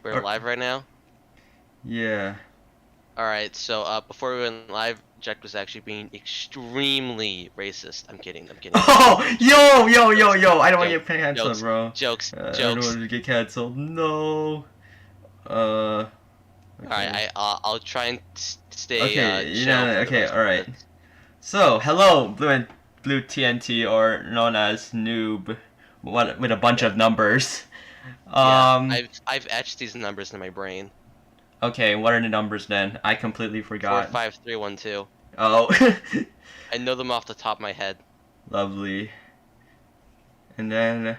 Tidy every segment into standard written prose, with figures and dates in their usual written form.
We're live right now? Yeah. Alright, so before we went live, Jack was actually being extremely racist. I'm kidding, I'm kidding. Oh, yo, yo, yo, Jokes, yo! I don't want to jokes, get canceled, jokes, bro. jokes, I don't jokes. want to get canceled. No. Uh. Alright, Okay. I'll try and stay Okay. chill for the Okay. rest All of right. this. So, hello, Blue TNT, or known as Noob, with a bunch Yeah, of numbers. yeah. Um. I've etched these numbers in my brain. Okay. What are the numbers then? I completely Four, forgot. five, three, one, two. Oh. I know them off the top of my head. Lovely. And then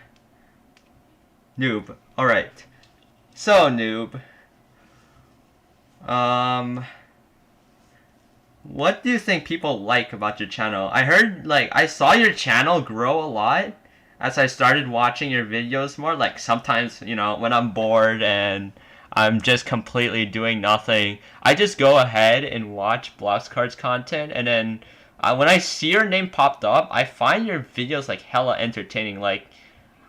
Noob. All right. So, Noob. Um. What do you think people like about your channel? I heard, I saw your channel grow a lot as I started watching your videos more. Like, sometimes, when I'm bored and I'm just completely doing nothing, I just go ahead and watch BLOX CARDS content, and then when I see your name popped up, I find your videos, hella entertaining. Like,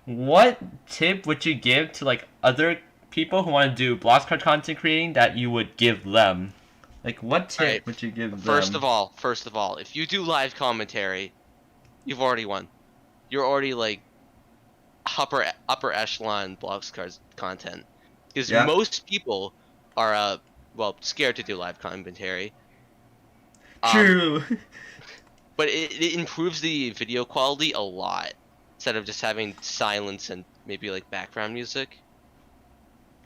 what tip would you give to, other people who want to do BLOX CARD content creating that you would give them? Like, what tip Alright, would you give first them? of all, first of all, if you do live commentary, you've already won. You're already like upper echelon blocks cards content, because Yep. most people are well, scared to do live commentary. Um, True. but it improves the video quality a lot instead of just having silence and maybe like background music.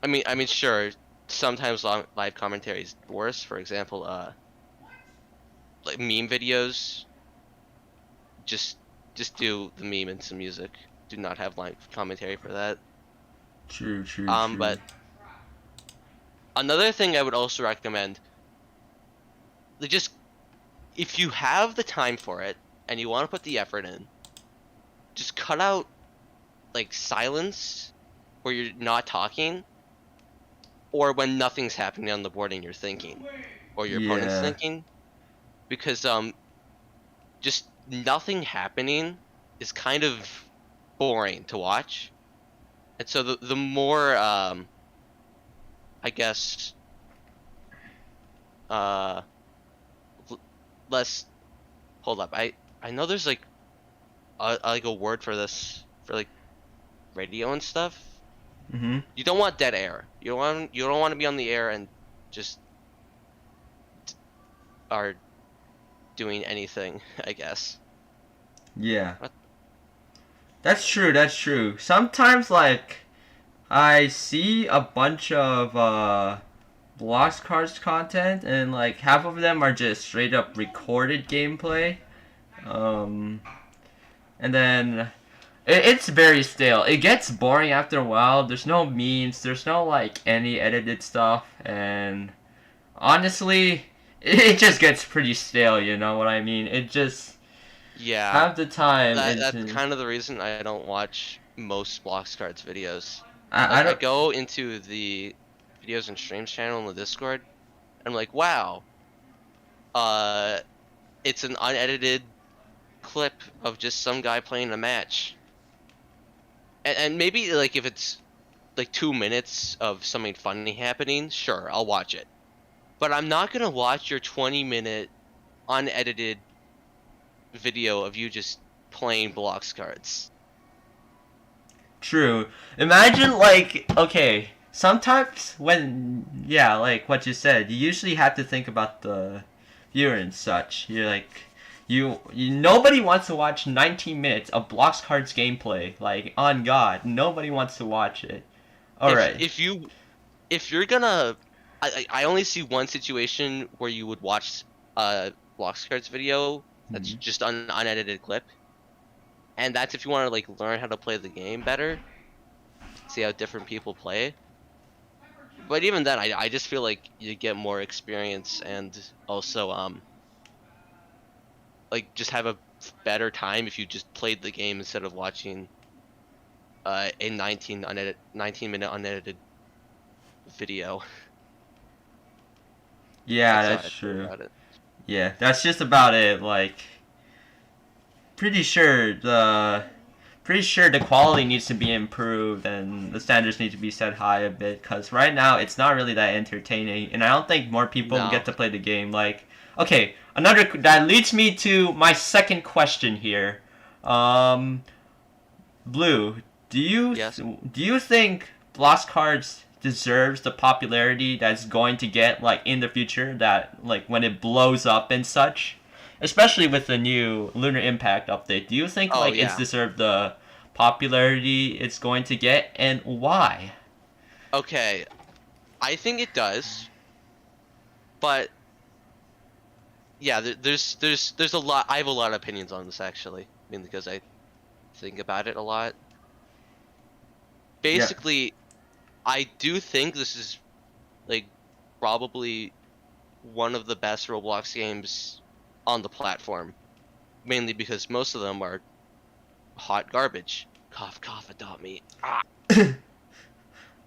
I mean, sure, sometimes live commentary is worse. For example, like meme videos, just just do the meme and some music. Do not have live commentary for that. True, true, true. But another thing I would also recommend, like just if you have the time for it and you want to put the effort in, just cut out like silence where you're not talking, or when nothing's happening on the board and you're thinking, or your opponent's Yeah. thinking, because just nothing happening is kind of boring to watch. And so the more I guess uh less hold up. I know there's like a word for this for like radio and stuff. Mm-hmm. You don't want dead air. You don't want to be on the air and just are doing anything, I guess. Yeah. What? That's true, that's true. Sometimes, I see a bunch of, Blocks Cards content, and, half of them are just straight up recorded gameplay. Um, and then it's very stale. It gets boring after a while. There's no memes, there's no, any edited stuff, and honestly, it just gets pretty stale, you know what I mean? It just Yeah, have the time that's into kind of the reason I don't watch most blocks cards videos. I Like I don't go into the videos and streams channel in the Discord, and I'm like, wow, uh, it's an unedited clip of just some guy playing a match. And maybe like if it's like 2 minutes of something funny happening, sure, I'll watch it. But I'm not gonna watch your 20-minute unedited video of you just playing blocks cards. true. Imagine okay, sometimes when yeah, like what you said, you usually have to think about the viewer and such. You're you nobody wants to watch 19 minutes of Blocks Cards gameplay. Like on God, nobody wants to watch it. All If right. if you if you're gonna, I only see one situation where you would watch blocks cards video that's Hmm. just an unedited clip, and that's if you want to like learn how to play the game better, see how different people play. But even then, I just feel like you get more experience and also like just have a better time if you just played the game instead of watching a 19-minute unedited video. Yeah, That's how that's I feel true. about it. Yeah, that's just about it. Pretty sure the pretty sure the quality needs to be improved and the standards need to be set high a bit, because right now it's not really that entertaining, and I don't think more people No. get to play the game. Like, okay, that leads me to my second question here. Um, Blue, Yes. do you think BLOX Cards deserves the popularity that's going to get like in the future, that like when it blows up and such? Especially with the new Lunar Impact update. Do you think Oh like it's yeah. deserved the popularity it's going to get, and why? Okay. I think it does, but yeah, there's a lot. I have a lot of opinions on this actually. I mean, because I think about it a lot. Yeah. Basically, I do think this is like probably one of the best Roblox games on the platform, mainly because most of them are hot garbage. Cough, cough, adopt me. Ah.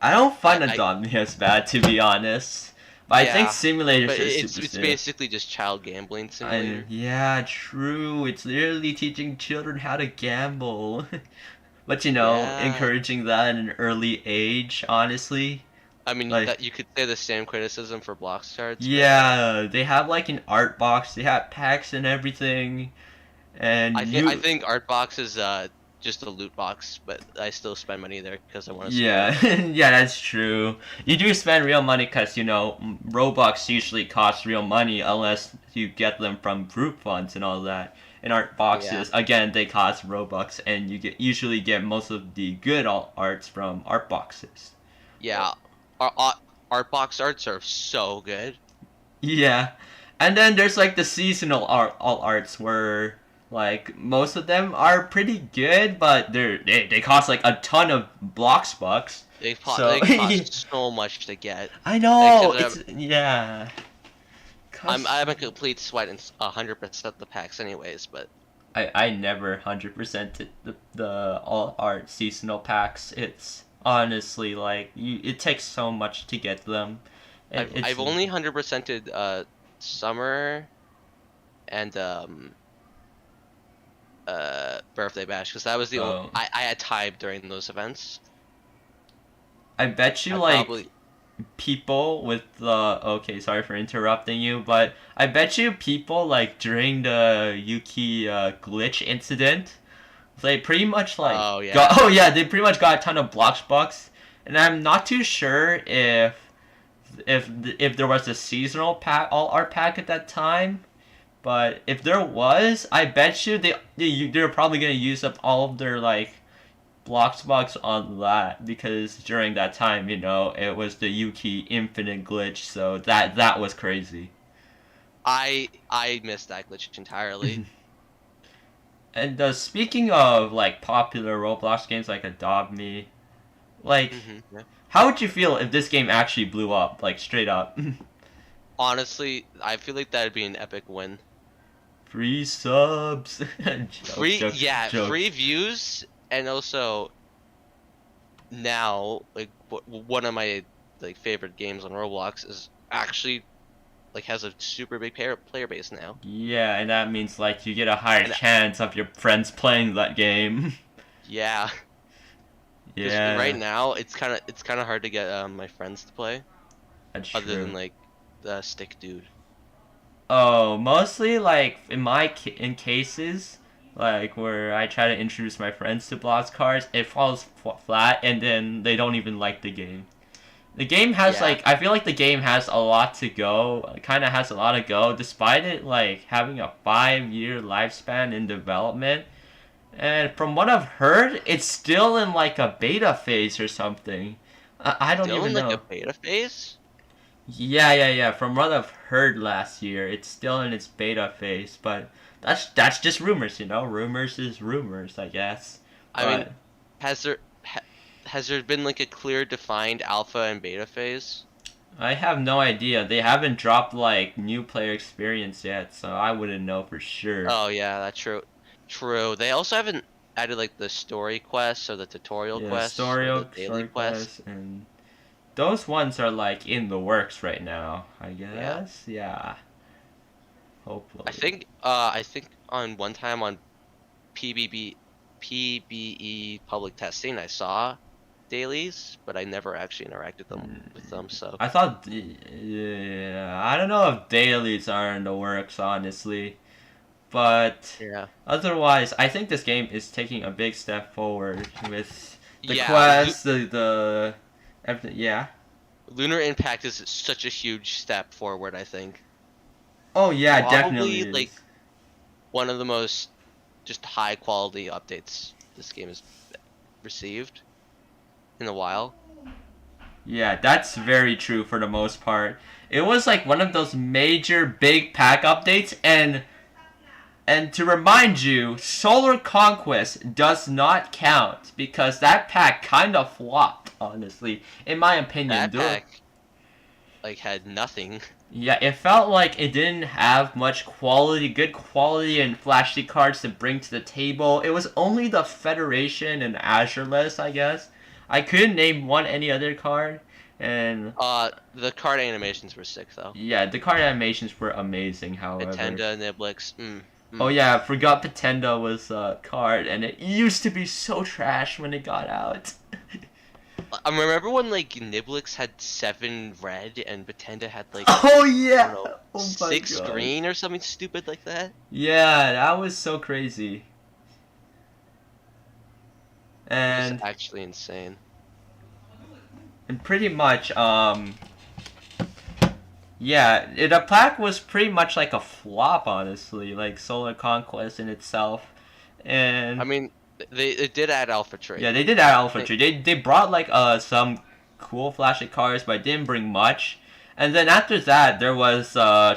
I don't find I Adopt Me as bad, to be honest. But I think yeah, simulators but are it's super it's still. basically just child gambling simulator. Yeah, true. It's literally teaching children how to gamble. But Yeah. encouraging that at an early age, honestly. I mean Like, that you could say the same criticism for Blox cards, but yeah, they have like an art box, they have packs and everything, and I you, think Art Box is just a loot box, but I still spend money there because I want a skin. yeah, yeah, that's true. You do spend real money because, Robux usually cost real money unless you get them from group funds and all that. And art Yeah. boxes, again, they cost Robux, and usually get most of the good arts from art boxes. Yeah. Art Box arts are so good. Yeah, and then there's like the seasonal all arts where like most of them are pretty good, but they cost like a ton of blocks bucks. So They cost so much to get. I Like, know 'cause it's yeah. I Cause haven't complete sweat in 100% the packs anyways, but I never 100% the all art seasonal packs. It's honestly like it takes so much to get them. It's I've only 100%ed summer and birthday bash because that was the only oh I had time during those events. I bet you I like probably people with the okay, sorry for interrupting you, but I bet you people like during the Yuki glitch incident, they pretty much like oh yeah. got oh yeah, they pretty much got a ton of blocks bucks, and I'm not too sure if there was a seasonal pack all art pack at that time. But if there was, I bet you they're probably gonna use up all of their like Bloxbox on that, because during that time, it was the Yuki Infinite glitch, so that was crazy. I missed that glitch entirely. And speaking of like popular Roblox games like Adopt Me, like Yeah. how would you feel if this game actually blew up, like straight up? Honestly, I feel like that'd be an epic win. Free subs. Joke, Free, joke, yeah, joke. free views, and also now like one of my like favorite games on Roblox is actually like has a super big player base now. Yeah, and that means like you get a higher And chance of your friends playing that game. yeah, because right Yeah, now it's kind of hard to get my friends to play that's other true. than like the stick dude. Oh, mostly like in cases like where I try to introduce my friends to Blast Cards, it falls flat, and then they don't even like the game. The game has Yeah, like I feel like the game has a lot to go. Kind of has a lot to go, despite it like having a 5-year lifespan in development. And from what I've heard, it's still in like a beta phase or something. I don't still in even like a know. beta phase. Yeah, yeah, yeah. From what I've heard last year, it's still in its beta phase, but that's just rumors, Rumors is rumors, I guess. I mean, But has there ha, has there been like a clear defined alpha and beta phase? I have no idea. They haven't dropped like new player experience yet, so I wouldn't know for sure. Oh yeah, that's true. True. They also haven't added like the story quests or the tutorial Yeah, quests or the daily story quests. quests, and those ones are like in the works right now, I Yeah. guess. Yeah, I hopefully. think I think on one time on PBB PBE public testing, I saw dailies, but I never actually interacted with them. So I thought, yeah, I don't know if dailies are in the works, honestly. But yeah, otherwise, I think this game is taking a big step forward with the yeah. quest, the everything. Yeah. Lunar Impact is such a huge step forward. I think Oh yeah, it definitely probably like is. one of the most just high quality updates this game has received in a while. Yeah, that's very true for the most part. It was like one of those major big pack updates, and to remind you, Solar Conquest does not count because that pack kind of flopped, honestly, in my opinion. That pack like had nothing. Yeah, it felt like it didn't have much quality, good quality and flashy cards to bring to the table. It was only the Federation and Azureless, I guess. I couldn't name any other card, and The card animations were sick though. yeah, the card animations were amazing. However, Nintendo, Niblix. oh yeah, I forgot Patenda was a card, and it used to be so trash when it got out. I remember when like Niblix had 7 red and Batenda had like Oh I yeah, don't know oh my 6 god. green or something stupid like that. Yeah, that was so crazy. It was And actually insane. pretty much, yeah, the pack was pretty much like a flop, honestly, like Solar Conquest in itself. I And mean, they did add Alpha Trade. yeah, they did add Alpha Tree. They brought like some cool flashy cards, but didn't bring much. And then after that, there was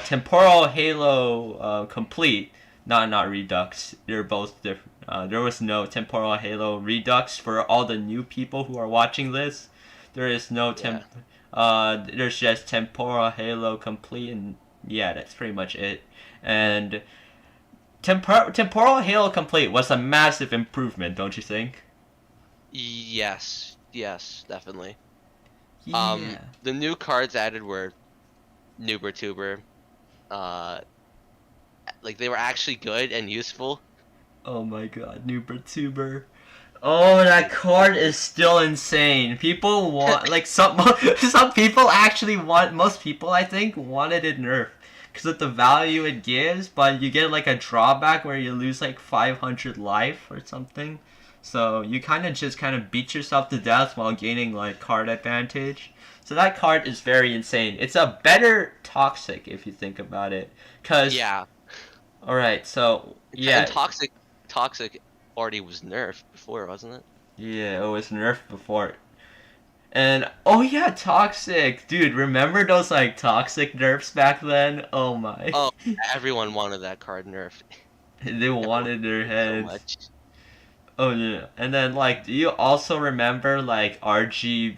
Temporal Halo Complete, not Redux. They're both different. There was no Temporal Halo Redux for all the new people who are watching this. There is no Yeah. There's just Temporal Halo Complete, and yeah, that's pretty much it. And Temporal Halo Complete was a massive improvement, don't you think? Yes, definitely. Yeah. The new cards added were Noober like they were actually good and useful. Oh my god, noob4531. Oh, that card is still insane. People want, like, some people actually want, most people I think wanted it nerfed because of the value it gives, but you get like a drawback where you lose like 500 life or something. So you kind of beat yourself to death while gaining like card advantage. So that card is very insane. It's a better Toxic if you think about it. Cause Yeah. all right, so yeah. And Toxic already was nerfed before, wasn't it? Yeah, it was nerfed before. And oh yeah, Toxic, dude. Remember those like Toxic nerfs back then? Oh my. Oh, everyone wanted that card nerfed. They wanted their So heads. much. Oh yeah. And then like, do you also remember like RBG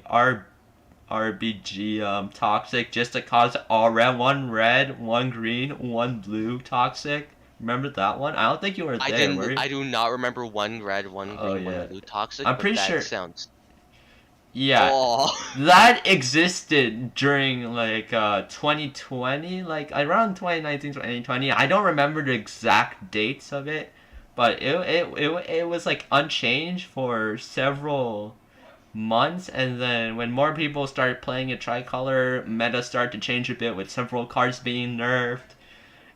Toxic just to cause all red, one green, one blue Toxic? Remember that one? I don't think you were there, were you? I do not remember one red, one Oh, green, yeah. one blue Toxic. I'm but pretty that sure- sounds. Yeah. Oh. That existed during like 2020, like around 2019, 2020. I don't remember the exact dates of it, but it was like unchanged for several months, and then when more people started playing it tricolor, meta started to change a bit with several cards being nerfed.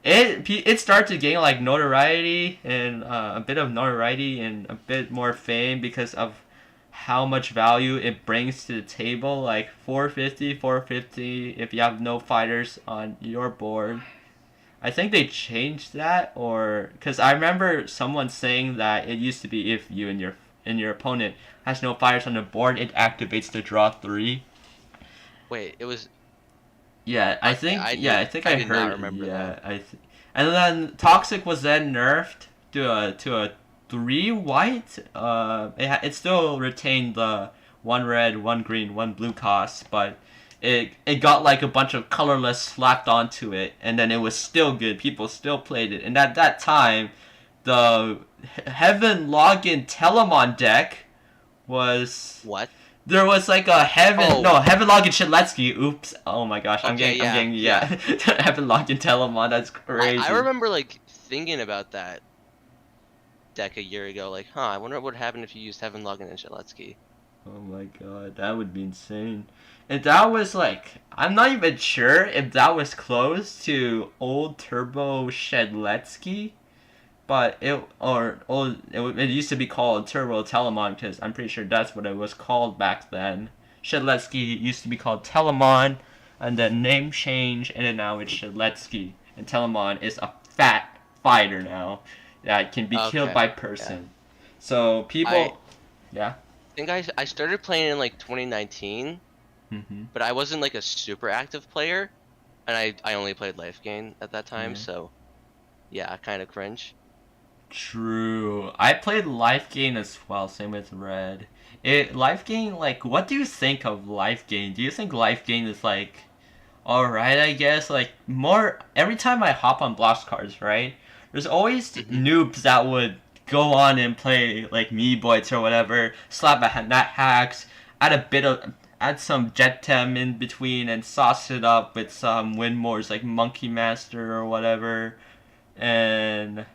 It started to gain like notoriety and a bit of notoriety and a bit more fame because of how much value it brings to the table, like 450 if you have no fighters on your board. I think they changed that, or because I remember someone saying that it used to be if you and your opponent has no fighters on the board, it activates the draw 3. Wait, it was. Yeah, I think I did heard. not remember yeah, that. And then Toxic was then nerfed to a 3 white. It still retained the 1 red, 1 green, 1 blue cost, but it got like a bunch of colorless slapped onto it, and then it was still good. People still played it, and at that time, the Heaven Login Telemon deck was. What? There was like a Heaven Login Shiletsky. Oops. Oh my gosh. I'm Okay, getting yeah. Heaven Login Telemon. That's crazy. I remember like thinking about that. deck a year ago. Like, huh? I wonder what would happen if you used Heaven Login and Sheletsky. Oh my god, that would be insane. And that was like, I'm not even sure if that was close to old Turbo Shedletsky, but it used to be called Turbo Telemon because I'm pretty sure that's what it was called back then. Shedletsky used to be called Telemon, and then name change, and then now it's Shedletsky. And Telemon is a fat fighter now that can be killed Okay. by Yeah. person. So I people, yeah. think I started playing in like 2019, Mm-hmm. but I wasn't like a super active player, and I only played Life Gain at that time, Yeah. so yeah, kind of cringe. True. I played Life Gain as well, same with Red. Life Gain, like, what do you think of Life Gain? Do you think Life Gain is like alright, I guess? Like, more every time I hop on BLOX cards, right? There's always Hmm. noobs that would go on and play like me boys or whatever, slap a nat hacks, add some jet tem in between and sauce it up with some win mores like Monkey Master or whatever. And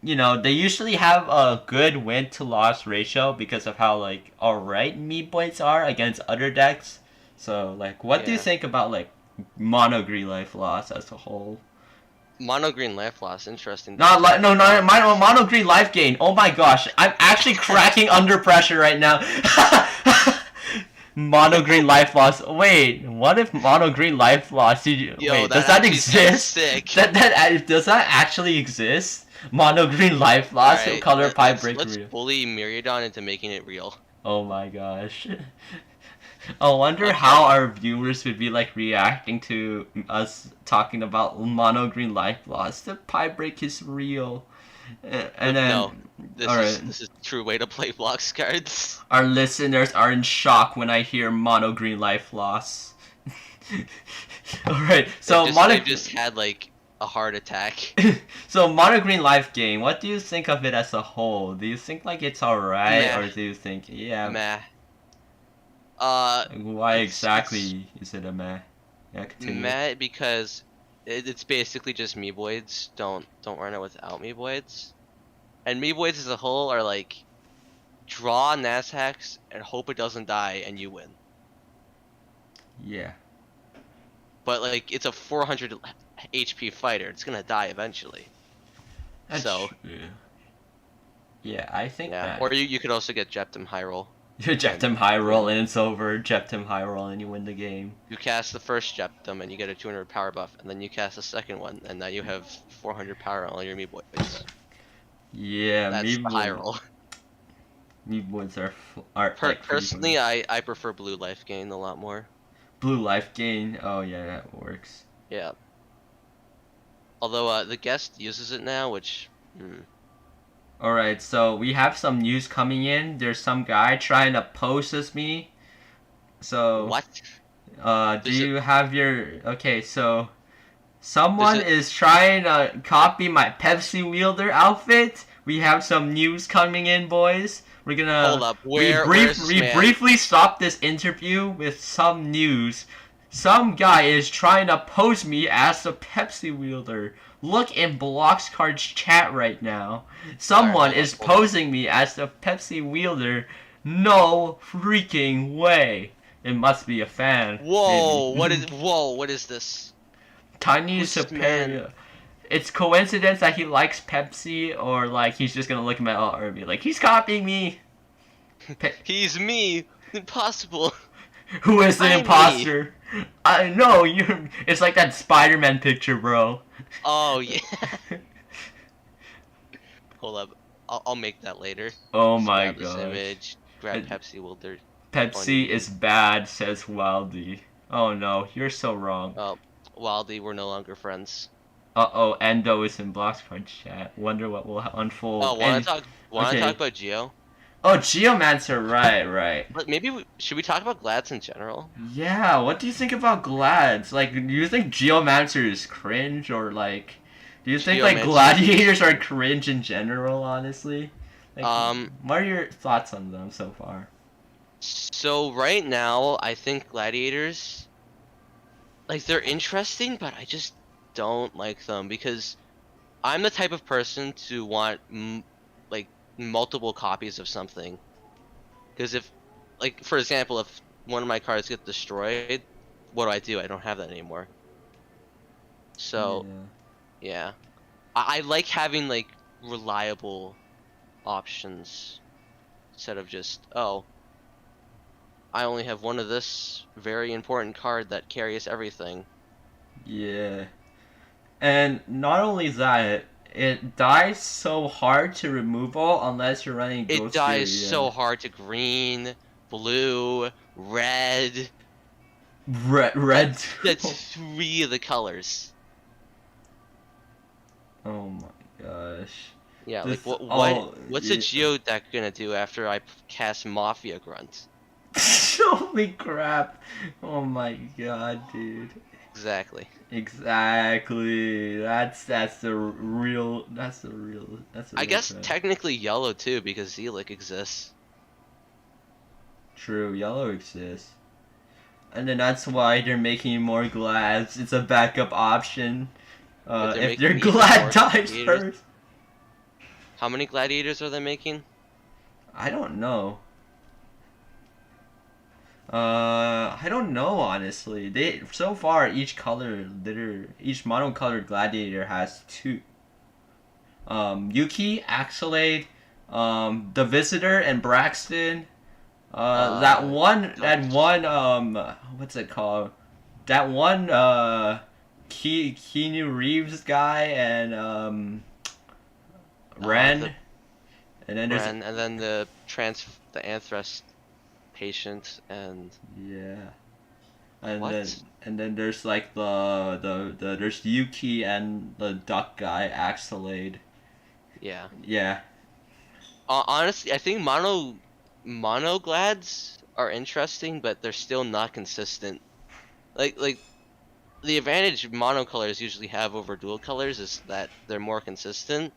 they usually have a good win to loss ratio because of how like alright me boys are against other decks. So like, what do you Yeah. think about like monogreen life loss as a whole? Mono Green Life Loss, interesting deck Not like type. no, not monogreen life gain. Oh my gosh, I'm actually cracking under pressure right now. Monogreen life loss. Wait, what if monogreen life loss? Yo, Wait, does that that actually sounds exist? sick. Does that actually exist? Monogreen life loss Alright, color pie break let's real. bully Myriadon into making it real. Oh my gosh. I wonder Okay. how our viewers would be like reacting to us talking about mono green life loss. The pie break is real. And No, then, alright, this is the true way to play blocks cards. our listeners are in shock when I hear mono green life loss. Alright, so They've just had like a heart attack. so mono green life game. What do you think of it as a whole? Do you think like it's alright, Meh, or do you think meh. why It's exactly is it a meh? Yeah, continue. meh because it's basically just Meeboids. Don't run it without Meeboids. And Meeboids as a whole are like draw Nashacks and hope it doesn't die and you win. Yeah. But like it's a 400 HP fighter. It's gonna die eventually. That's So true. Yeah, I think yeah. that. Or you could also get Jeptim High Roll. You Jeptim high roll and it's over. Jeptim high roll and you win the game. You cast the first Jeptim and you get a 200 power buff, and then you cast the second one, and now you have 400 power on all your Meeboids. Yeah, That's the high roll. me boys are like pretty Personally, funny. I prefer Blue Life Gain a lot more. Blue life gain. Oh yeah, that works. Yeah. Although the guest uses it now, which. Alright, so we have some news coming in. There's some guy trying to post as me. So What? do There's you have your okay, so someone is trying to copy my Pepsi wielder outfit. We have some news coming in, boys. We're gonna Hold up. Where's this man? briefly stop this interview with some news. Some guy is trying to pose me as the Pepsi wielder. Look in BLOX Cards chat right now. Someone Alright, is hold up. posing me as the Pepsi wielder. No freaking way. It must be a fan. Whoa! Maybe. What is this? Tiny Who's this superior. man? It's coincidence that he likes Pepsi, or like he's just gonna look at my art and be like, he's copying me. He's me. Impossible. Who is the I'm imposter? I know you. It's like that Spider-Man picture, bro. Oh yeah. Hold up. I'll make that later. Oh Just my grab this gosh. image. Grab It- Pepsi Wilder. Pepsi is bad, says Wildy. Oh no, you're so wrong. Oh, Wildy, we're no longer friends. Uh-oh, Endo is in Blox Punch chat. Wonder what will unfold. Oh, wanna okay. talk about Geo? Oh, Geomancer, right. But maybe should we talk about Glads in general? Yeah, what do you think about Glads? Like, do you think Geomancer is cringe, or like, do you think like Geomancer. gladiators are cringe in general, honestly? Like, Um, what are your thoughts on them so far? So right now, I think gladiators, like they're interesting, but I just don't like them because I'm the type of person to want like multiple copies of something. Because if, like, for example, if one of my cards get destroyed, what do? I don't have that anymore. So, Yeah. yeah. I like having, like, reliable options instead of just, oh, I only have one of this very important card that carries everything. Yeah. And not only that, it dies so hard to removal unless you're running It Ghost dies Fury. so hard to green, blue, red. Red. That's three of the colors. Oh my gosh. Yeah, like This all what's a yeah. Geo deck gonna do after I cast Mafia Grunt? Holy crap. Oh my god, dude. Exactly. Exactly. That's the real I guess threat. technically yellow too because Zelik exists. True, yellow exists. And then that's why they're making more glads. It's a backup option. But they're If your making even glad more dies gladiators. first. How many gladiators are they making? I don't know. I don't know honestly. They so far each monocolored gladiator has two. Yuki, Axelade, the Visitor, and Braxton. That one, what's it called? That one, Keanu Reeves guy and Ren, The and then there's Ren, and then the Anthrax patient, and yeah, and then what? there's like the there's Yuki and the duck guy Axelade. Yeah. Yeah, Honestly, I think mono glads are interesting, but they're still not consistent. Like the advantage monocolors usually have over dual colors is that they're more consistent.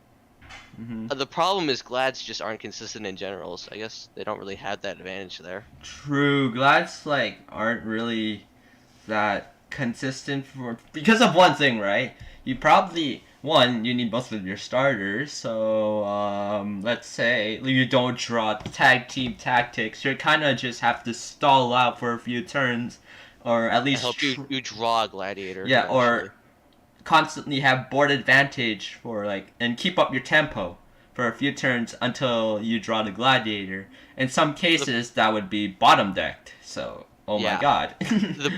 hmm The problem is glads just aren't consistent in general, so I guess they don't really have that advantage there. true. Glads like aren't really that consistent for because of one thing, right? You probably you need most of your starters. So let's say you don't draw tag team tactics, you kind of just have to stall out for a few turns, or at I least hope you draw a gladiator yeah, or eventually. constantly have board advantage for like and keep up your tempo for a few turns until you draw the gladiator. In some The cases, that would be bottom decked. So oh my Yeah, god. the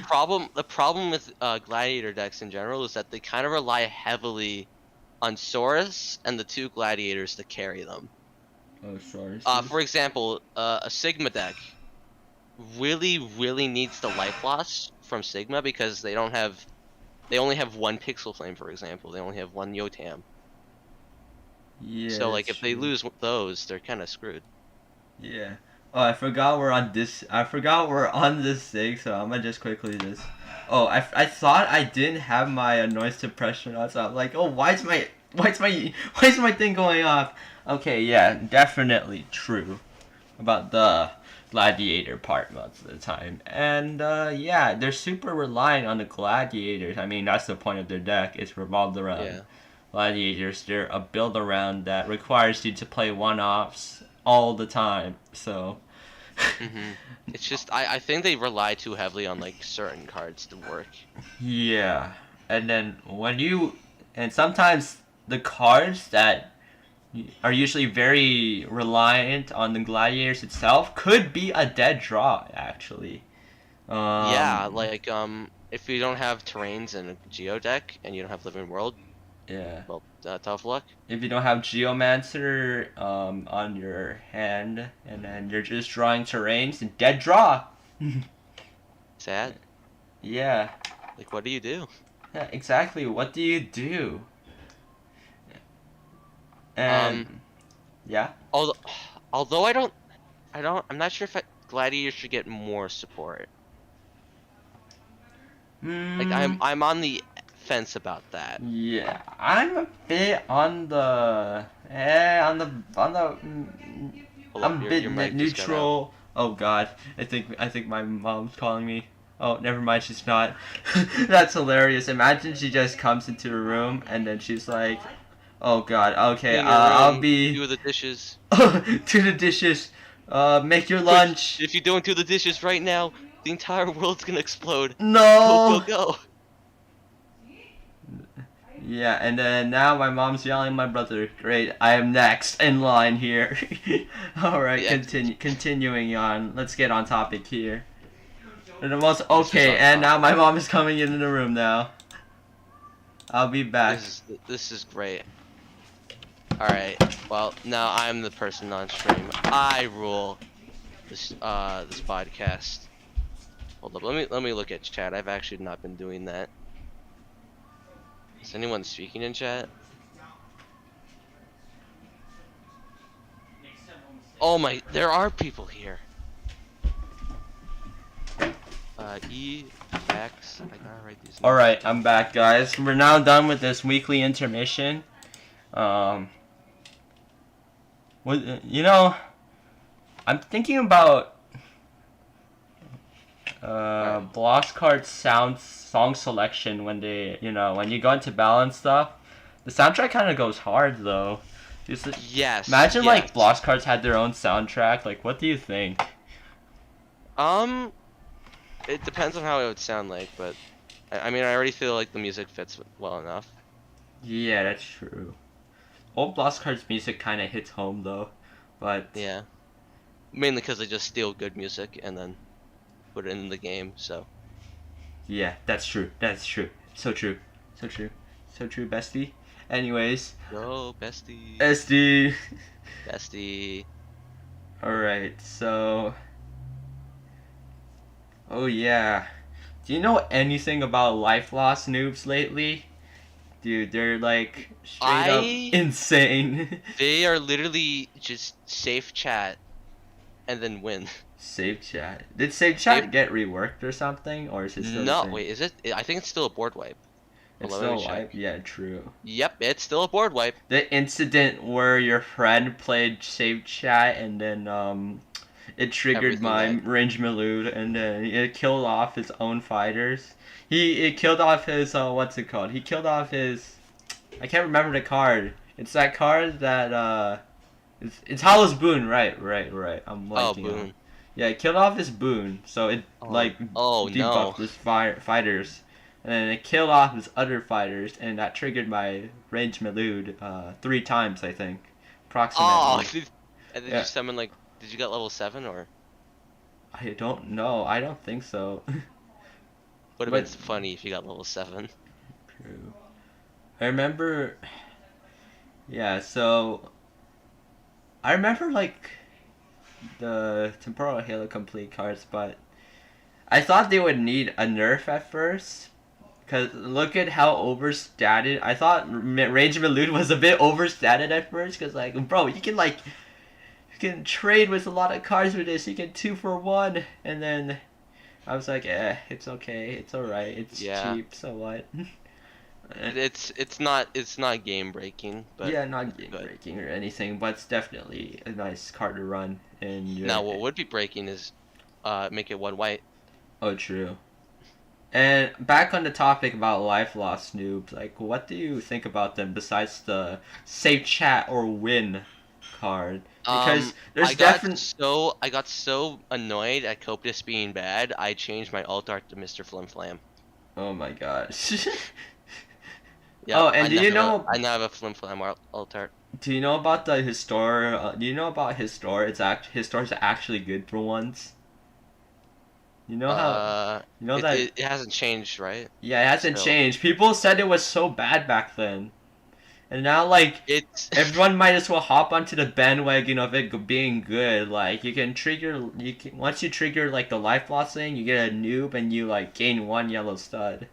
problem with gladiator decks in general is that they kind of rely heavily on Saurus and the two gladiators to carry them. Oh, sorry. For example, a Sigma deck really needs the life loss from Sigma because they only have one Pixel Flame, for example. They only have one Yotam. So Yeah, like it's if they true. lose those, they're kind of screwed. Yeah. Oh, I forgot we're on this. I forgot we're on this thing, so I'm gonna just quickly just. Oh, I thought I didn't have my noise suppression on, so I'm like, oh, why is my thing going off? Okay, yeah, definitely true about the gladiator part most of the time, and yeah, they're super reliant on the gladiators. I mean, that's the point of their deck. It's revolved around Yeah. gladiators. They're a build around that requires you to play one-offs all the time. So It's just I think they rely too heavily on like certain cards to work. yeah, and then and sometimes the cards that are usually very reliant on the gladiators itself could be a dead draw actually. Yeah, Um, like if you don't have terrains in a geo deck and you don't have living world, yeah. well, tough luck. If you don't have Geomancer on your hand, and then you're just drawing terrains, dead draw. Sad. Yeah. Like, what do you do? Yeah, exactly. What do you do? Um, And yeah. although although I'm not sure if gladiators should get more support. Like Hmm. I'm on the fence about that. Yeah, I'm a bit on the Hold up, I'm a your bit mic just got out. neutral. Oh God, I think my mom's calling me. Oh, never mind, she's not. That's hilarious. Imagine she just comes into a room and then she's like, Oh God. Okay. Clean your I'll room. be Do the dishes. to the dishes. Make your Quick! lunch. If you don't do the dishes right now, the entire world's gonna explode. Go, go, No. go! Yeah, and then now my mom's yelling at my brother. Great, I am next in line here. All right, Yeah, continuing on. Let's get on topic here. And almost this is okay, on and now topic. my mom is coming into the room now. I'll be back. This is great. All right. Well, now I'm the person on stream. I rule this podcast. Hold up. Let me look at chat. I've actually not been doing that. Is anyone speaking in chat? Oh my, there are people here. X. I gotta write these All names right, down. I'm back, guys. We're now done with this weekly intermission. Um, you know, I'm thinking about Alright. BLOX CARDS song selection when they, when you go into balance stuff. The soundtrack kind of goes hard though. Yes, Imagine yes. like BLOX CARDS had their own soundtrack. Like, what do you think? Um, it depends on how it would sound like, but I mean, I already feel like the music fits well enough. Yeah, that's true. Old BLOX CARDS music kind of hits home though, but Yeah. Mainly because they just steal good music and then put it in the game, so. yeah, that's true. That's true. So true. So true. So true, bestie. Anyways, Yo, bestie. SD. Bestie. Alright, so. Oh, yeah. Do you know anything about life loss noobs lately? Dude, they're like straight up I. insane. They are literally just safe chat and then win. Save chat. Did save Safe. chat get reworked or something? Or is it still the No, same? wait, is it? I think it's still a board wipe. It's Hold on, let me still check. live? Yeah, true. Yep, it's still a board wipe. The incident where your friend played save chat and then it triggered Everything my died. range Malud and then it killed off his own fighters. It killed off his what's it called? He killed off his I can't remember the card. It's that card that it's Hollow's Boon, right. I'm Oh, blanking on. boon. Yeah, it killed off his boon, so it Oh, like oh no. debuffed his fighters, and then it killed off his other fighters, and that triggered my range Malud 3 times, I think, Oh, approximately. did you Yeah, summon like? Did you get level 7 or? I don't know. I don't think so. Would have been But funny if you got level 7. true. I remember. Yeah, so I remember like the temporal halo complete cards, but I thought they would need a nerf at first. Cause look at how overstated. I thought Range Malud was a bit overstated at first. Cause like, bro, you can trade with a lot of cards with this. You can 2-for-1, and then I was like, it's okay, it's alright, it's Yeah, cheap, so what? it's not game breaking, but Yeah, not it's game good. breaking or anything, but it's definitely a nice card to run in your. Now what would be breaking is, make it one white. Oh, true. And back on the topic about life loss noobs, like, what do you think about them besides the save chat or win card? Because there's definitely. I got so annoyed at Copious being bad, I changed my alt art to Mr. Flim Flam. Oh my gosh. Yep, Oh, and I now have a Flim Flam alt art. do you know about the Histor? Do you know about Histor? Histor's actually good for once. You know how you know It, that. it, it hasn't changed, right? Yeah, it hasn't Still, changed. People said it was so bad back then, and now like it's everyone might as well hop onto the bandwagon of it being good. Like once you trigger like the life loss thing, you get a noob and you like gain 1 yellow stud.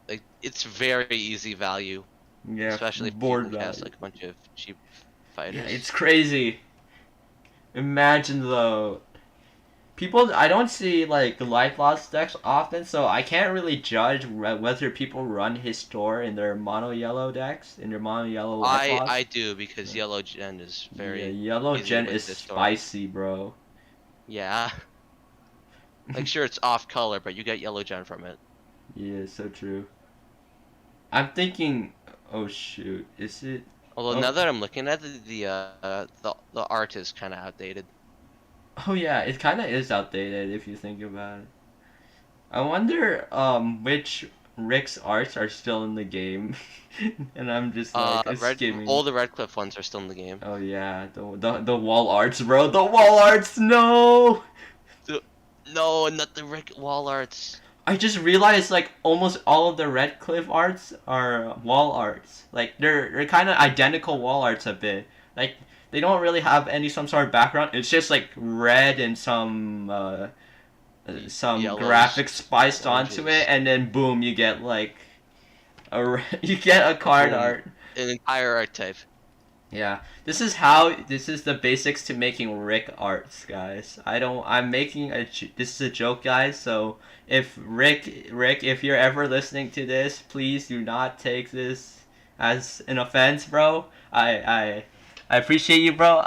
like it's very easy value, Yeah, especially if you board can cast value. like a bunch of cheap Yeah, fighters. it's crazy. Imagine though. People, I don't see like life loss decks often, so I can't really judge whether people run Histor in their mono yellow decks, in their mono yellow life I loss. do because yellow gen is Yeah, very yellow easy gen with is this store. spicy, bro. Yeah, like sure it's off color, but you get yellow gen from it. Yeah, so true. I'm thinking. Oh shoot, is it? Although Oh, now that I'm looking at the art is kind of outdated. oh yeah, it kind of is outdated if you think about it. I wonder which Rick's arts are still in the game, and I'm just like skimming. All the Redcliffe ones are still in the game. Oh yeah, the wall arts, bro. The wall arts, no. No, not the Rick wall arts. I just realized like almost all of the Redcliffe arts are wall arts. Like they're kind of identical wall arts a bit. Like they don't really have any some sort of background. It's just like red and some Yellows, graphics spiced onto it, oranges. and then boom, you get like you get a card Boom, art. an entire archetype. Yeah, this is the basics to making Rick arts, guys. I'm making this is a joke, guys. So if Rick, if you're ever listening to this, please do not take this as an offense, bro. I appreciate you, bro.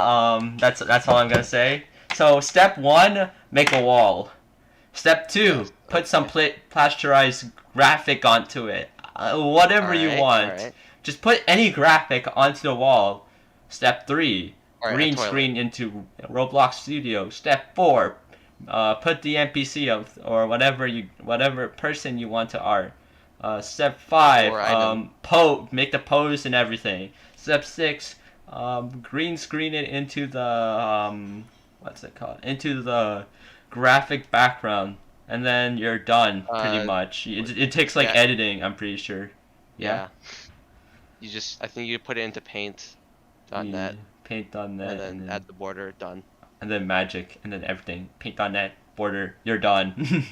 That's all I'm gonna say. So step one, make a wall. Step two, Yes. put some Okay. plasterized graphic onto it. Whatever you All want. right. Just put any graphic onto the wall. Step 3, All right. A green toilet. screen into Roblox Studio. Step 4, put the NPC of or whatever person you want to art. Step 5, Or item. make the pose and everything. Step 6, green screen it into the what's it called? Into the graphic background, and then you're done pretty much. It takes like Yeah. editing, I'm pretty sure. Yeah. I think you put it into paint. .net. Paint.net, And then add the border. Done. and then magic, and then everything. Paint.net, border, you're done.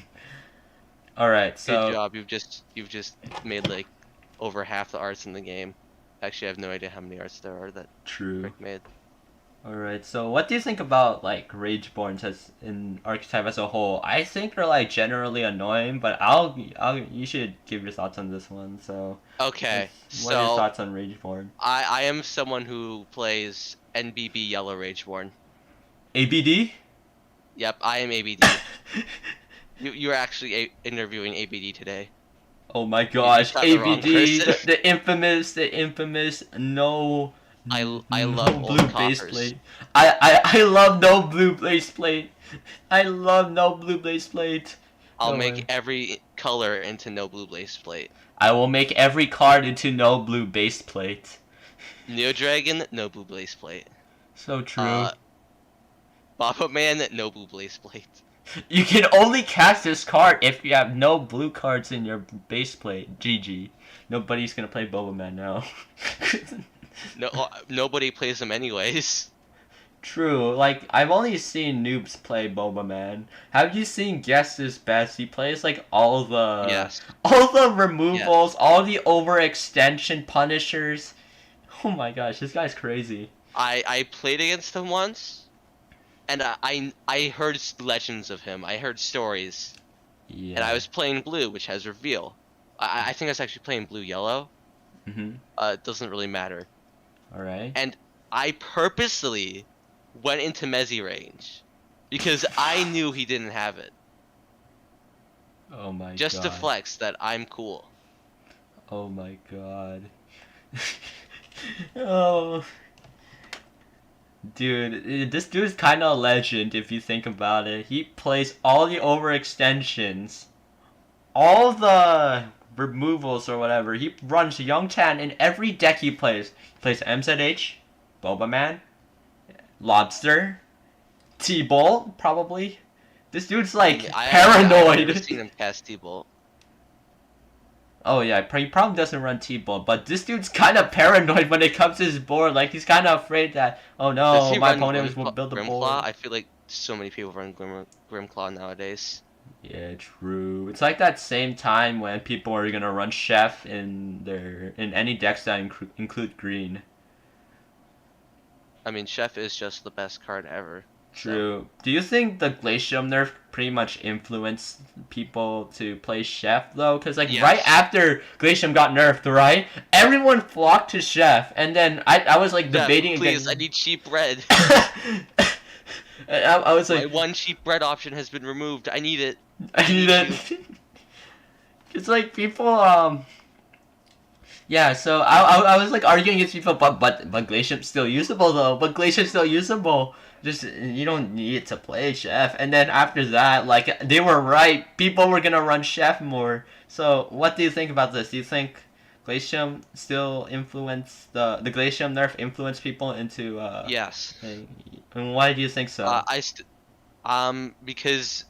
All right, so Good job. You've just made like over half the arts in the game. Actually, I have no idea how many arts there are that true. Rick made. All right, so what do you think about like Rageborns as in archetype as a whole? I think they're like generally annoying, but you should give your thoughts on this one. So Okay, what are your so thoughts on Rageborn? I am someone who plays NBB Yellow Rageborn. ABD? Yep, I am ABD. You're actually interviewing ABD today. Oh my gosh, got the wrong ABD, person. the infamous no I no love blue old base coppers. plate. I love no blue base plate. I love no blue base plate. I'll No make way. every color into no blue base plate. I will make every card into no blue base plate. Neo Dragon, no blue base plate. So true. Boppa Man, no blue base plate. You can only cast this card if you have no blue cards in your base plate. GG. Nobody's gonna play Boba Man now. No, nobody plays them anyways. True, like I've only seen noobs play Boba Man. Have you seen Guess Is Best? He plays like all Yes. the removals, all the overextension punishers. Oh my gosh, this guy's crazy. I played against him once, and I heard legends of him. I heard stories, Yeah. and I was playing blue, which has reveal. I think I was actually playing blue yellow. It doesn't really matter. All right. And I purposely went into Mezzi range because I knew he didn't have it. Oh my Just god. to flex that I'm cool. Oh my god. Oh. Dude, this dude's kind of a legend if you think about it. He plays all the overextensions, all the removals or whatever. He runs Young Tan in every deck he plays. He plays MZH, Boba Man, Lobster, T-Bolt, probably. This dude's like I've paranoid. never seen him cast T-Bolt. Oh yeah, he probably doesn't run T-Bolt, but this dude's kind of paranoid when it comes to his board. Like he's kind of afraid that, oh Does no, he my run opponent will build the Grimclaw? board. I feel like so many people run Grimclaw nowadays. Yeah, true. It's like that same time when people are gonna run Chef in any decks that include green. I mean, Chef is just the best card ever. True. Do you think the Glacium nerf pretty much influenced people to play Chef though? Because like Yes. right after Glacium got nerfed, right? Everyone flocked to Chef, and then I was like debating please, again. I need cheap bread. I was My like, one cheap bread option has been removed. I need it. I need it. It's like people Yeah, so I was like arguing against people, but Glacium's still usable though. But Glacium's still usable. Just you don't need to play Chef. And then after that, like they were right. People were gonna run Chef more. So what do you think about this? Do you think Glacium still influenced the Glacium nerf influenced people into Yes. and why do you think so? Because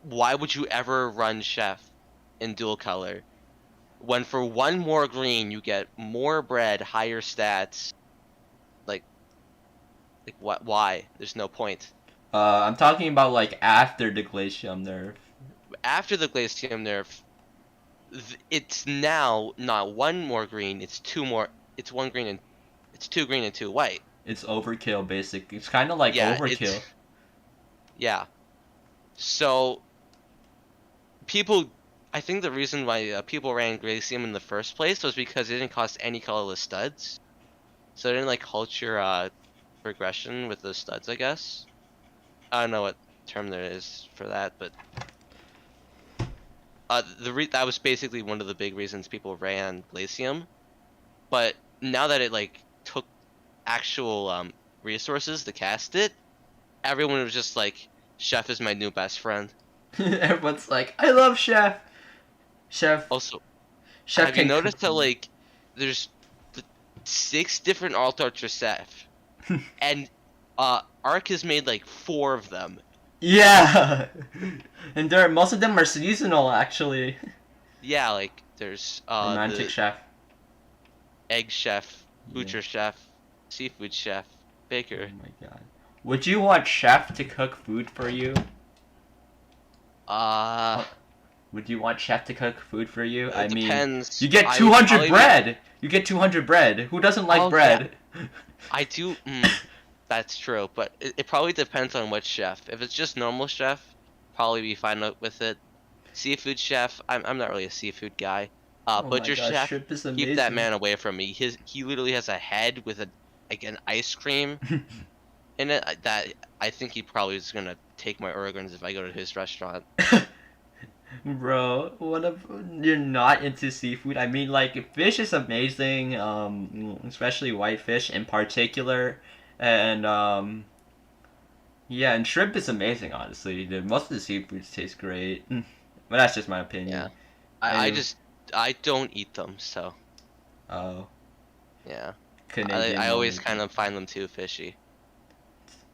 why would you ever run Chef in dual color when for one more green you get more bread, higher stats? Like what? Why? There's no point. I'm talking about like after the Glacium nerf. After the Glacium nerf, it's now not one more green. It's two more. It's one green and it's two green and two white. It's overkill, basic. It's kind of like Yeah, overkill. yeah. So people, I think the reason why people ran Glacium in the first place was because it didn't cost any colorless studs. So it didn't like halt your progression with the studs, I guess. I don't know what term there is for that, but that was basically one of the big reasons people ran Glacium. But now that it like took actual resources to cast it, everyone was just like, Chef is my new best friend. Everyone's like, I love Chef. Chef. Also, Chef have you can noticed cook. how like there's 6 different alt arts for Chef, and Arc has made like 4 of them. Yeah, and most of them are seasonal actually. Yeah, like there's Romantic the Chef. egg chef, Yeah. butcher chef, seafood chef, Oh baker. my god. Would you want Chef to cook food for you? Uh, Would you want Chef to cook food for you? I it mean, depends. you get I would 200 probably bread. You get 200 bread. Who doesn't like Oh yeah, bread? I do. That's true, but it probably depends on which chef. If it's just normal chef, probably be fine with it. Seafood chef, I'm not really a seafood guy. Oh my Butcher gosh, chef, shrimp is keep that amazing. man away from me. He literally has a head with an ice cream in it. That I think he probably is gonna take my organs if I go to his restaurant. Bro, what if you're not into seafood? I mean, like, fish is amazing, especially whitefish in particular, and, yeah, and shrimp is amazing, honestly. Most of the seafoods taste great, but that's just my opinion. Yeah, I Anyway, just I don't eat them, so oh, yeah. Canadian I always moment. kind of find them too fishy.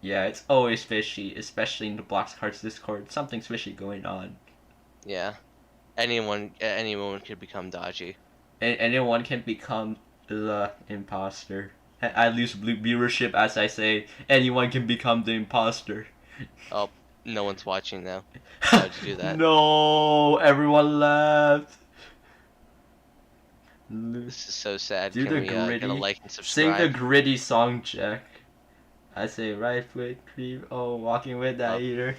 Yeah, it's always fishy, especially in the BLOX CARDS Discord. Something's fishy going on. Yeah, anyone could become dodgy. Anyone can become the imposter. I lose viewership as I say. Anyone can become the imposter. Oh, no one's watching now. Why would you do that? No, everyone left. This is so sad. Do Can the we get a gritty. like and Sing the subscribe? gritty song, Jack. I say right foot creep. Oh, walking with that Oh, eater.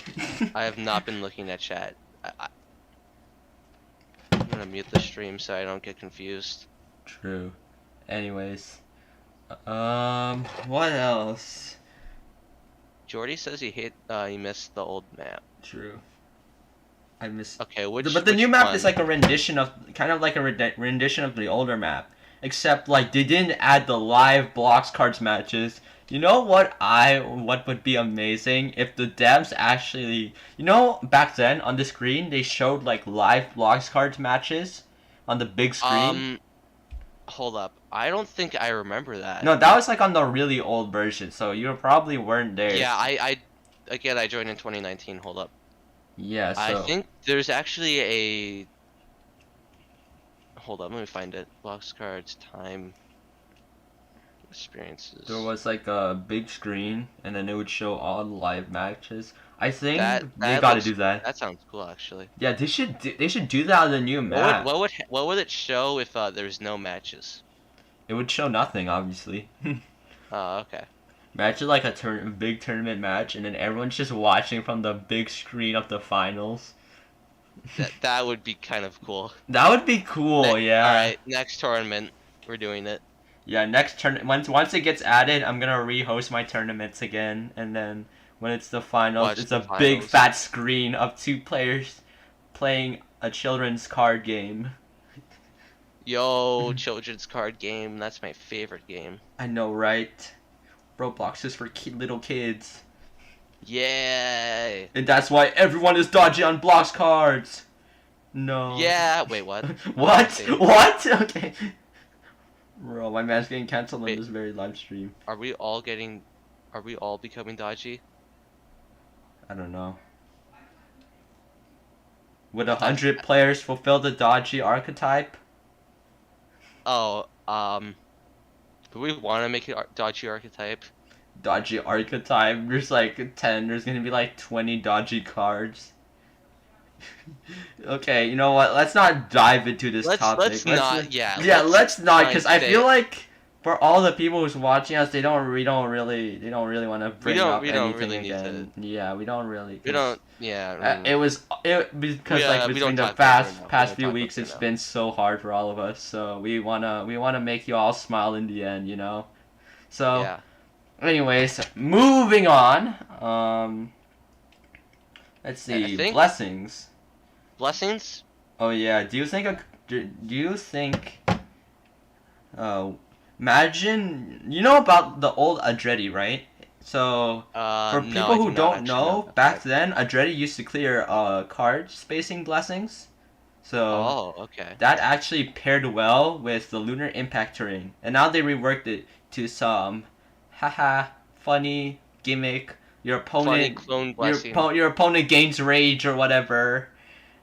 I have not been looking at chat. I'm gonna mute the stream so I don't get confused. True. Anyways, what else? Jordy says he missed the old map. True. I miss. Okay, But the new which map one? is like a rendition of, kind of like a rendition of the older map, except like they didn't add the live blocks cards matches. You know what would be amazing if the devs actually, back then on the screen they showed like live blocks cards matches on the big screen. Um, hold up. I don't think I remember that. No, that was like on the really old version, so you probably weren't there. Yeah, again I joined in 2019. Hold up. Yeah, I so think there's actually a. Hold up, let me find it. Box cards, time, experiences. there was like a big screen, and then it would show all the live matches. I think they That got to looks do that. that sounds cool actually. Yeah, they should do that on the new map. What would it show if there's no matches? It would show nothing, obviously. Oh, okay. Imagine like a big tournament match, and then everyone's just watching from the big screen of the finals. That would be kind of cool. That would be cool, yeah. All right, next tournament, we're doing it. Yeah, next turn once it gets added, I'm gonna re-host my tournaments again, and then when it's the finals, Watch it's the a big finals. fat screen of 2 players playing a children's card game. Yo, children's card game. That's my favorite game. I know, right? Roblox is for little kids. Yeah. And that's why everyone is dodgy on BLOX cards. No. Yeah. Wait, what? What? Say, What? Okay. Bro, my man's getting cancelled on wait, this very live stream. are we all becoming dodgy? I don't know. Would 100 players fulfill the dodgy archetype? Oh, do we want to make it dodgy archetype? Dodgy archetype. There's like 10. There's gonna be like 20 dodgy cards. Okay, you know what? Let's not dive into this topic. Let's not. Yeah. Yeah, let's not, because I feel stay- like for all the people who's watching us, they don't really want to bring up we don't anything really need again. Yeah, we don't really. We don't. Yeah. It was because like we between don't the talk about it now. We past don't few talk weeks, about it it's now. been so hard for all of us. So we wanna make you all smile in the end, you know. So, Yeah. anyways, moving on. Let's see, think- blessings. Blessings. Oh yeah, imagine, you know about the old Adretti, right? So, for No, people I who do not don't actually know, about back that. then, Adretti used to clear card spacing blessings. So, Oh, okay. that actually paired well with the lunar impact terrain. And now they reworked it to some, haha, funny gimmick. Your Funny opponent, clone blessing. your opponent gains rage or whatever.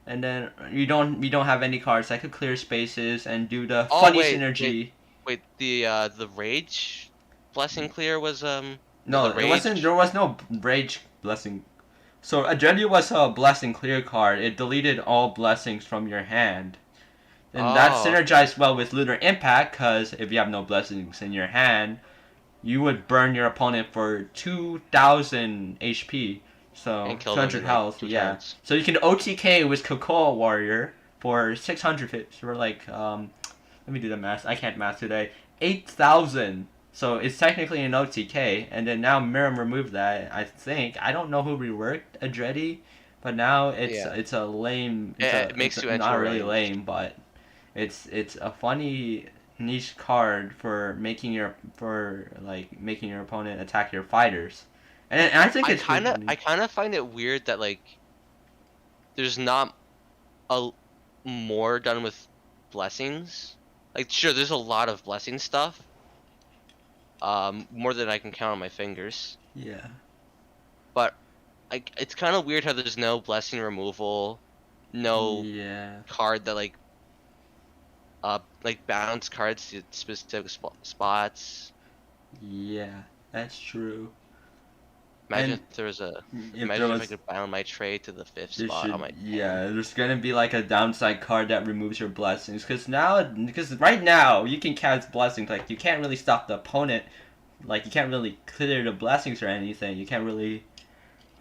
And then you don't have any cards that could clear spaces and do the Oh, funny wait, synergy. Wait, the rage blessing clear was No, the it wasn't. rage? There was no rage blessing. So Adrenaline was a blessing clear card. It deleted all blessings from your hand, and that Oh. synergized well with Lunar Impact. Because if you have no blessings in your hand, you would burn your opponent for 2,000 HP. So And kill them 200 in, health. 2 Yeah. turns. So you can OTK with Cocoa Warrior for 600 hits. For like let me do the math. I can't math today. 8,000. So it's technically an OTK, and then now Miram removed that. I think I don't know who reworked Adretti, but now it's a lame. It makes you enter not really range. lame, but it's a funny niche card for making your opponent attack your fighters, and I think it's really funny. I kind of find it weird that like there's not a more done with blessings. Like sure, there's a lot of blessing stuff. More than I can count on my fingers. Yeah. But it's kind of weird how there's no blessing removal, no Yeah. card that like bounce cards to specific spots. Yeah, that's true. Imagine And if there was a If imagine there if I was, could bound my tray to the 5th there spot should, on my yeah, there's gonna be like a downside card that removes your blessings. Because right now you can cast blessings. Like you can't really stop the opponent. Like you can't really clear the blessings or anything. You can't really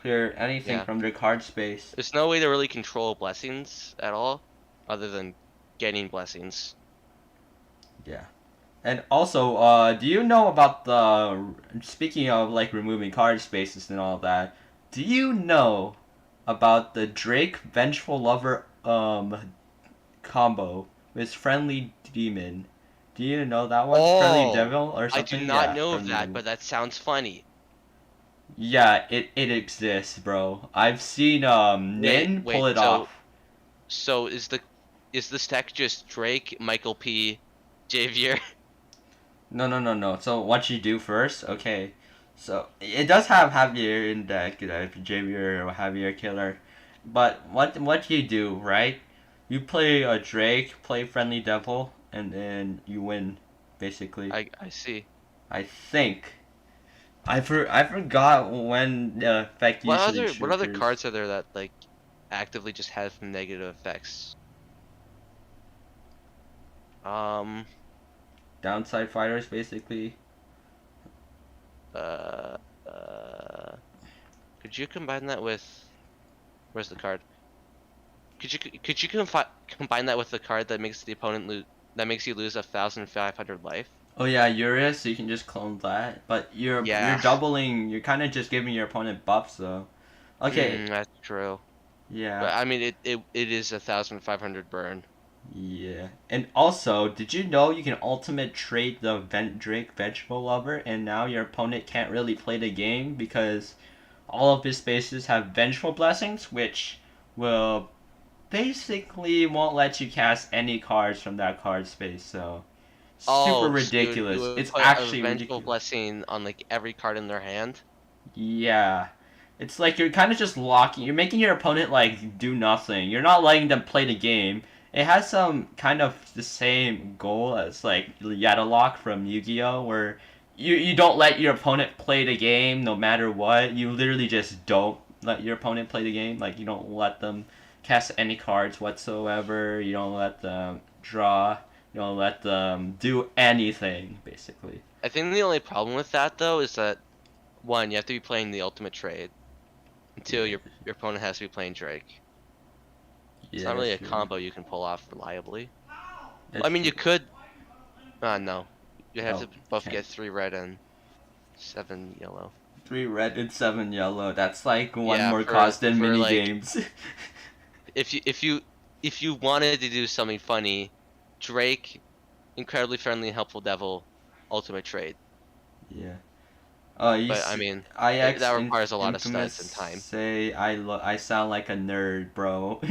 clear anything Yeah. from their card space. There's no way to really control blessings at all, other than getting blessings. Yeah. And also, do you know about speaking of like removing card spaces and all that, do you know about the Drake Vengeful Lover combo with Friendly Demon? Do you know that one? Friendly Oh, Devil or I something? do not Yeah, know Friendly that, Devil. but that sounds funny. Yeah, it exists, bro. I've seen Nin wait, pull it so- off. So is this deck just Drake, Michael P, Javier? No. So what you do first, okay. So it does have Javier in deck, Javier or Javier Killer. But what you do, right? You play a Drake, play Friendly Devil, and then you win, basically. I see. I think. I forgot when the effect What usually other triggers. cards are there that like actively just have negative effects? Downside fighters, basically. Could you combine that with? Where's the card? Could you combine that with the card that makes the opponent lose? That makes you lose 1,500 life. Oh yeah, Eurus, so you can just clone that. But you're doubling. You're kind of just giving your opponent buffs, though. Okay. That's true. Yeah. But I mean, it is 1,500 burn. Yeah. And also, did you know you can ultimate trade the Vent Drake Vegetable Lover, and now your opponent can't really play the game because all of his spaces have Vengeful Blessings, which will basically won't let you cast any cards from that card space, so super Oh, so you ridiculous. would It's put a actually vengeful ridiculous. blessing on like every card in their hand? Yeah. It's like you're kind of just locking, you're making your opponent like do nothing. You're not letting them play the game. It has some kind of the same goal as like Yatalock from Yu-Gi-Oh, where you don't let your opponent play the game no matter what. You literally just don't let your opponent play the game. Like you don't let them cast any cards whatsoever. You don't let them draw. You don't let them do anything basically. I think the only problem with that though is that one, you have to be playing the ultimate trade. And two, Yeah, your opponent has to be playing Drake. It's yeah, not really that's a true. combo you can pull off reliably. Well, That's I mean, true. you could. No. You have Oh, to both can't. get 3 red and 7 yellow. 3 red and 7 yellow. That's like one Yeah, more cost than for mini like games. if you wanted to do something funny, Drake, incredibly friendly and helpful devil, ultimate trade. Yeah. But I mean, IX that requires a lot of Infamous studs and time. say I sound like a nerd, bro.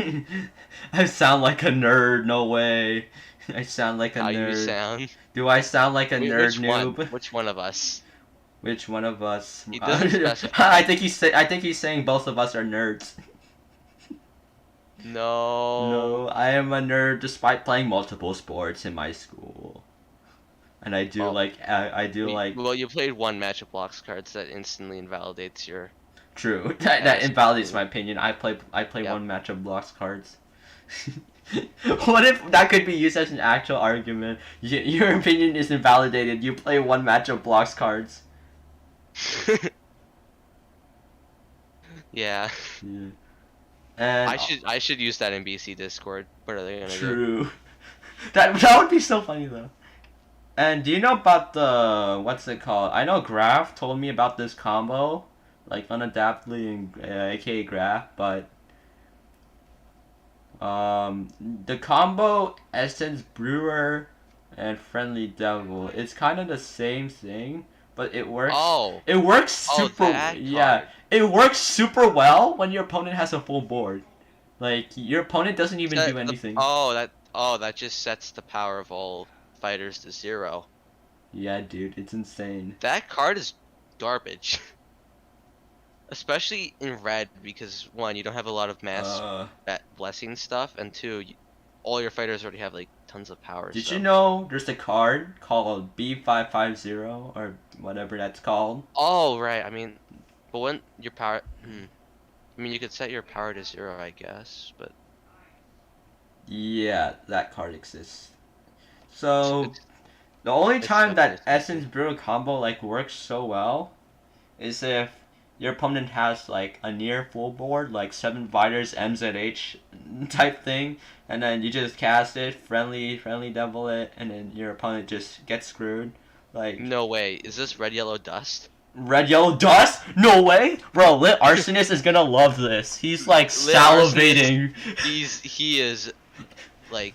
I sound like a nerd. No way. I sound like a How you nerd. sound? Do I sound like a nerd Which one? noob? Which one of us? Which one of us? He doesn't specify. I think he's saying both of us are nerds. No. No, I am a nerd despite playing multiple sports in my school. And Well, I do like well, you played one match of blocks cards that instantly invalidates your true. That past invalidates my opinion. opinion. I play Yep. one match of blocks cards. What if that could be used as an actual argument? Your opinion is invalidated. You play one match of blocks cards. Yeah. Yeah. And I should use that in BC Discord. What are they gonna do? true. That would be so funny though. And do you know about the what's it called? I know Graph told me about this combo, like unadaptedly, aka Graph, but the combo Essence Brewer and Friendly Devil, it's kind of the same thing, but it works. Oh. It works Oh, super. that Yeah, card. it works super well when your opponent has a full board. Like your opponent doesn't even do anything. That just sets the power of all fighters to 0. Yeah, dude, it's insane. That card is garbage. Especially in red because one, you don't have a lot of mass Uh, blessing stuff, and two, all your fighters already have like tons of power. did you So. know there's a card called B550 or whatever that's called? Oh right, I mean, but when your power, I mean you could set your power to 0, I guess, but Yeah, that card exists. it's So it's, the only it's time definitely that Essence sneaky. Brew combo like works so well is if your opponent has like a near full board, like 7 Fighters MZH type thing, and then you just cast it, friendly devil it, and then your opponent just gets screwed. Like No way, is this red yellow dust? red yellow dust? No way, bro. Lit Arsonist is gonna love this. He's like Lit Arsonist, salivating. he is like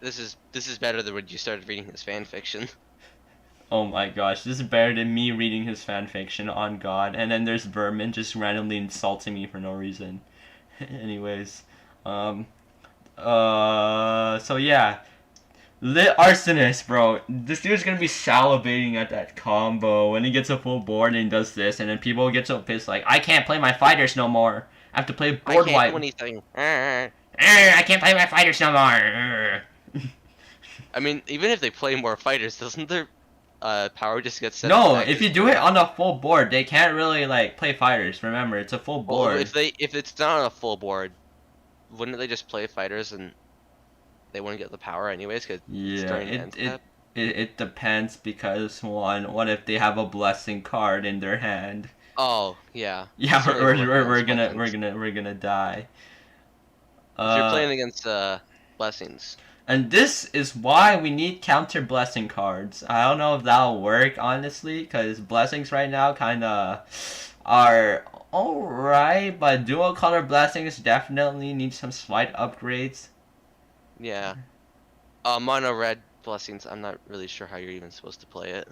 this is better than when you started reading his fan fiction. Oh my gosh, this is better than me reading his fanfiction on God. And then there's Vermin just randomly insulting me for no reason. Anyways, um, so yeah, Lit Arsonist, bro. This dude's gonna be salivating at that combo when he gets a full board and he does this, and then people get so pissed like, I can't play my fighters no more. I have to play I board can't do wipe. anything. I can't play my fighters no more. I mean, even if they play more fighters, doesn't their power just get set No, back if to you do it 0? on a full board, they can't really like play fighters. Remember, it's a full Well, board. if it's not on a full board, wouldn't they just play fighters and they wouldn't get the power anyways? Cause it's Yeah, during end step. it depends because what if they have a blessing card in their hand? Oh yeah, Yeah, certainly work against blessings. we're gonna die. If you're Uh, playing against blessings, and this is why we need counter blessing cards. I don't know if that'll work honestly, because blessings right now kind of are alright, but dual color blessings definitely need some slight upgrades. Yeah. Mono red blessings. I'm not really sure how you're even supposed to play it.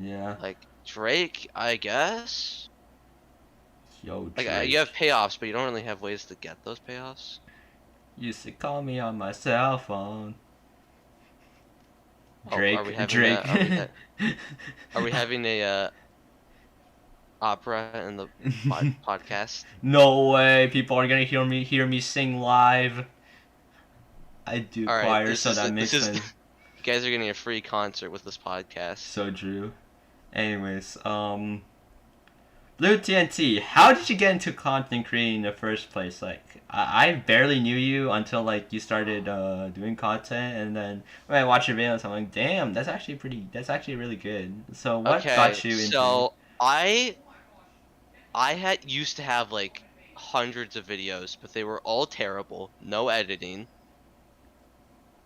Yeah. Like Drake, I guess. Yo, Like you have Drake. payoffs, but you don't really have ways to get those payoffs. Used to call me on my cell phone. Oh, Drake. Drake. are we having a opera in the podcast? No way. People are gonna hear me sing live. I do All right, choir, so that this makes is sense. you guys are getting a free concert with this podcast. So Drew. Anyways, Bluetnt, how did you get into content creating in the first place? Like, I barely knew you until like you started doing content, and then when I watched your videos, I'm like, damn, that's actually really good. So what Okay, got you into? so I had used to have like hundreds of videos, but they were all terrible, no editing,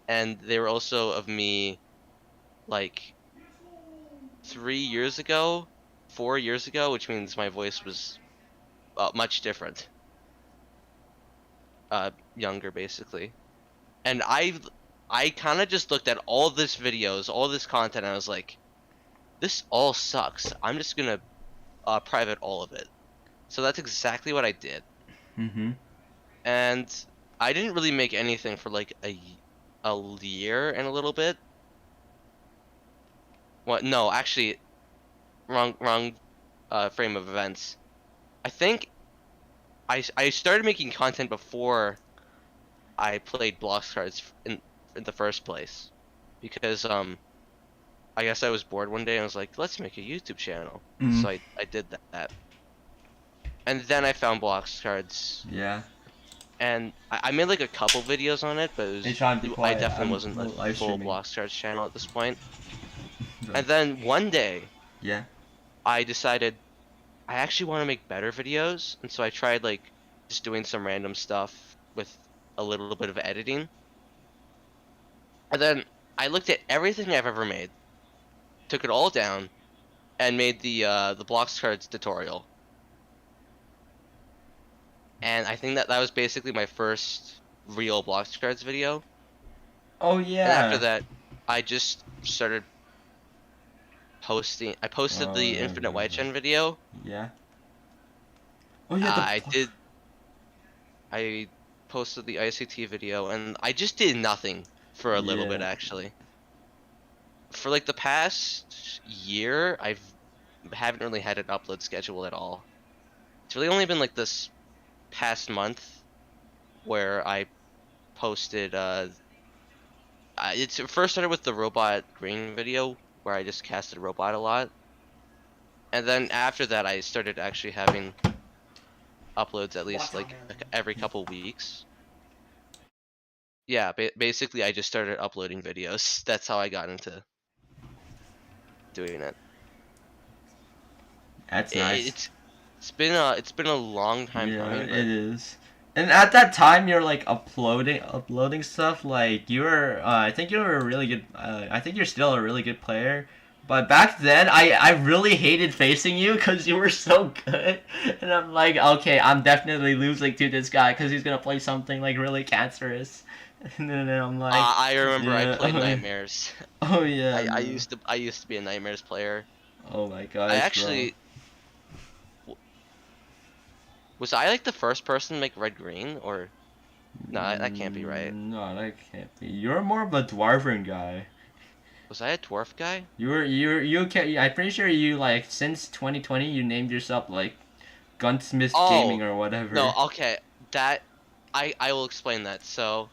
and they were also of me like 3 years ago, 4 years ago, which means my voice was much different, younger basically. And I kind of just looked at all this videos, all this content, and I was like, this all sucks. I'm just gonna private all of it. So that's exactly what I did. Mm-hmm. And I didn't really make anything for like a year and a little bit. What? No, actually, wrong frame of events. I think I started making content before I played BLOX cards in the first place, because I guess I was bored one day and I was like, let's make a YouTube channel. Mm. So I did that, and then I found BLOX cards, Yeah. and I made like a couple videos on it, but Hey Sean, be I quiet. definitely I'm wasn't a live full streaming. BLOX cards channel at this point. But, And then one day yeah. I decided I actually want to make better videos, and so I tried like just doing some random stuff with a little bit of editing. And then I looked at everything I've ever made, took it all down, and made the BLOX cards tutorial. And I think that was basically my first real BLOX cards video. Oh And after yeah. that, I just started posting. I posted the Oh Infinite White Gen video. yeah. Oh yeah. The. I did. I posted the ICT video, and I just did nothing for a little bit Yeah. actually. For like the past year, haven't really had an upload schedule at all. It's really only been like this past month where I posted. It first started with the robot green video where I just casted a robot a lot, and then after that I started actually having uploads at least like every couple weeks. Yeah, basically I just started uploading videos. That's how I got into doing it. That's It- nice. It's it's been a long time Yeah, coming, it but is. And at that time, you're like uploading stuff. Like I think you were a really good. I think you're still a really good player. But back then, I really hated facing you because you were so good. And I'm like, okay, I'm definitely losing to this guy because he's gonna play something like really cancerous. And then I'm like, I remember I played yeah, Nightmares. oh yeah, I no. used to be a Nightmares player. Oh my I gosh, bro. actually was I like the first person to make red green, or no, that can't be right. No, that can't be. You're more of a dwarven guy. Was I a dwarf guy? You can. I'm pretty sure you like since 2020 you named yourself like Gunsmith Oh, Gaming or no, whatever. okay. That I will explain that. So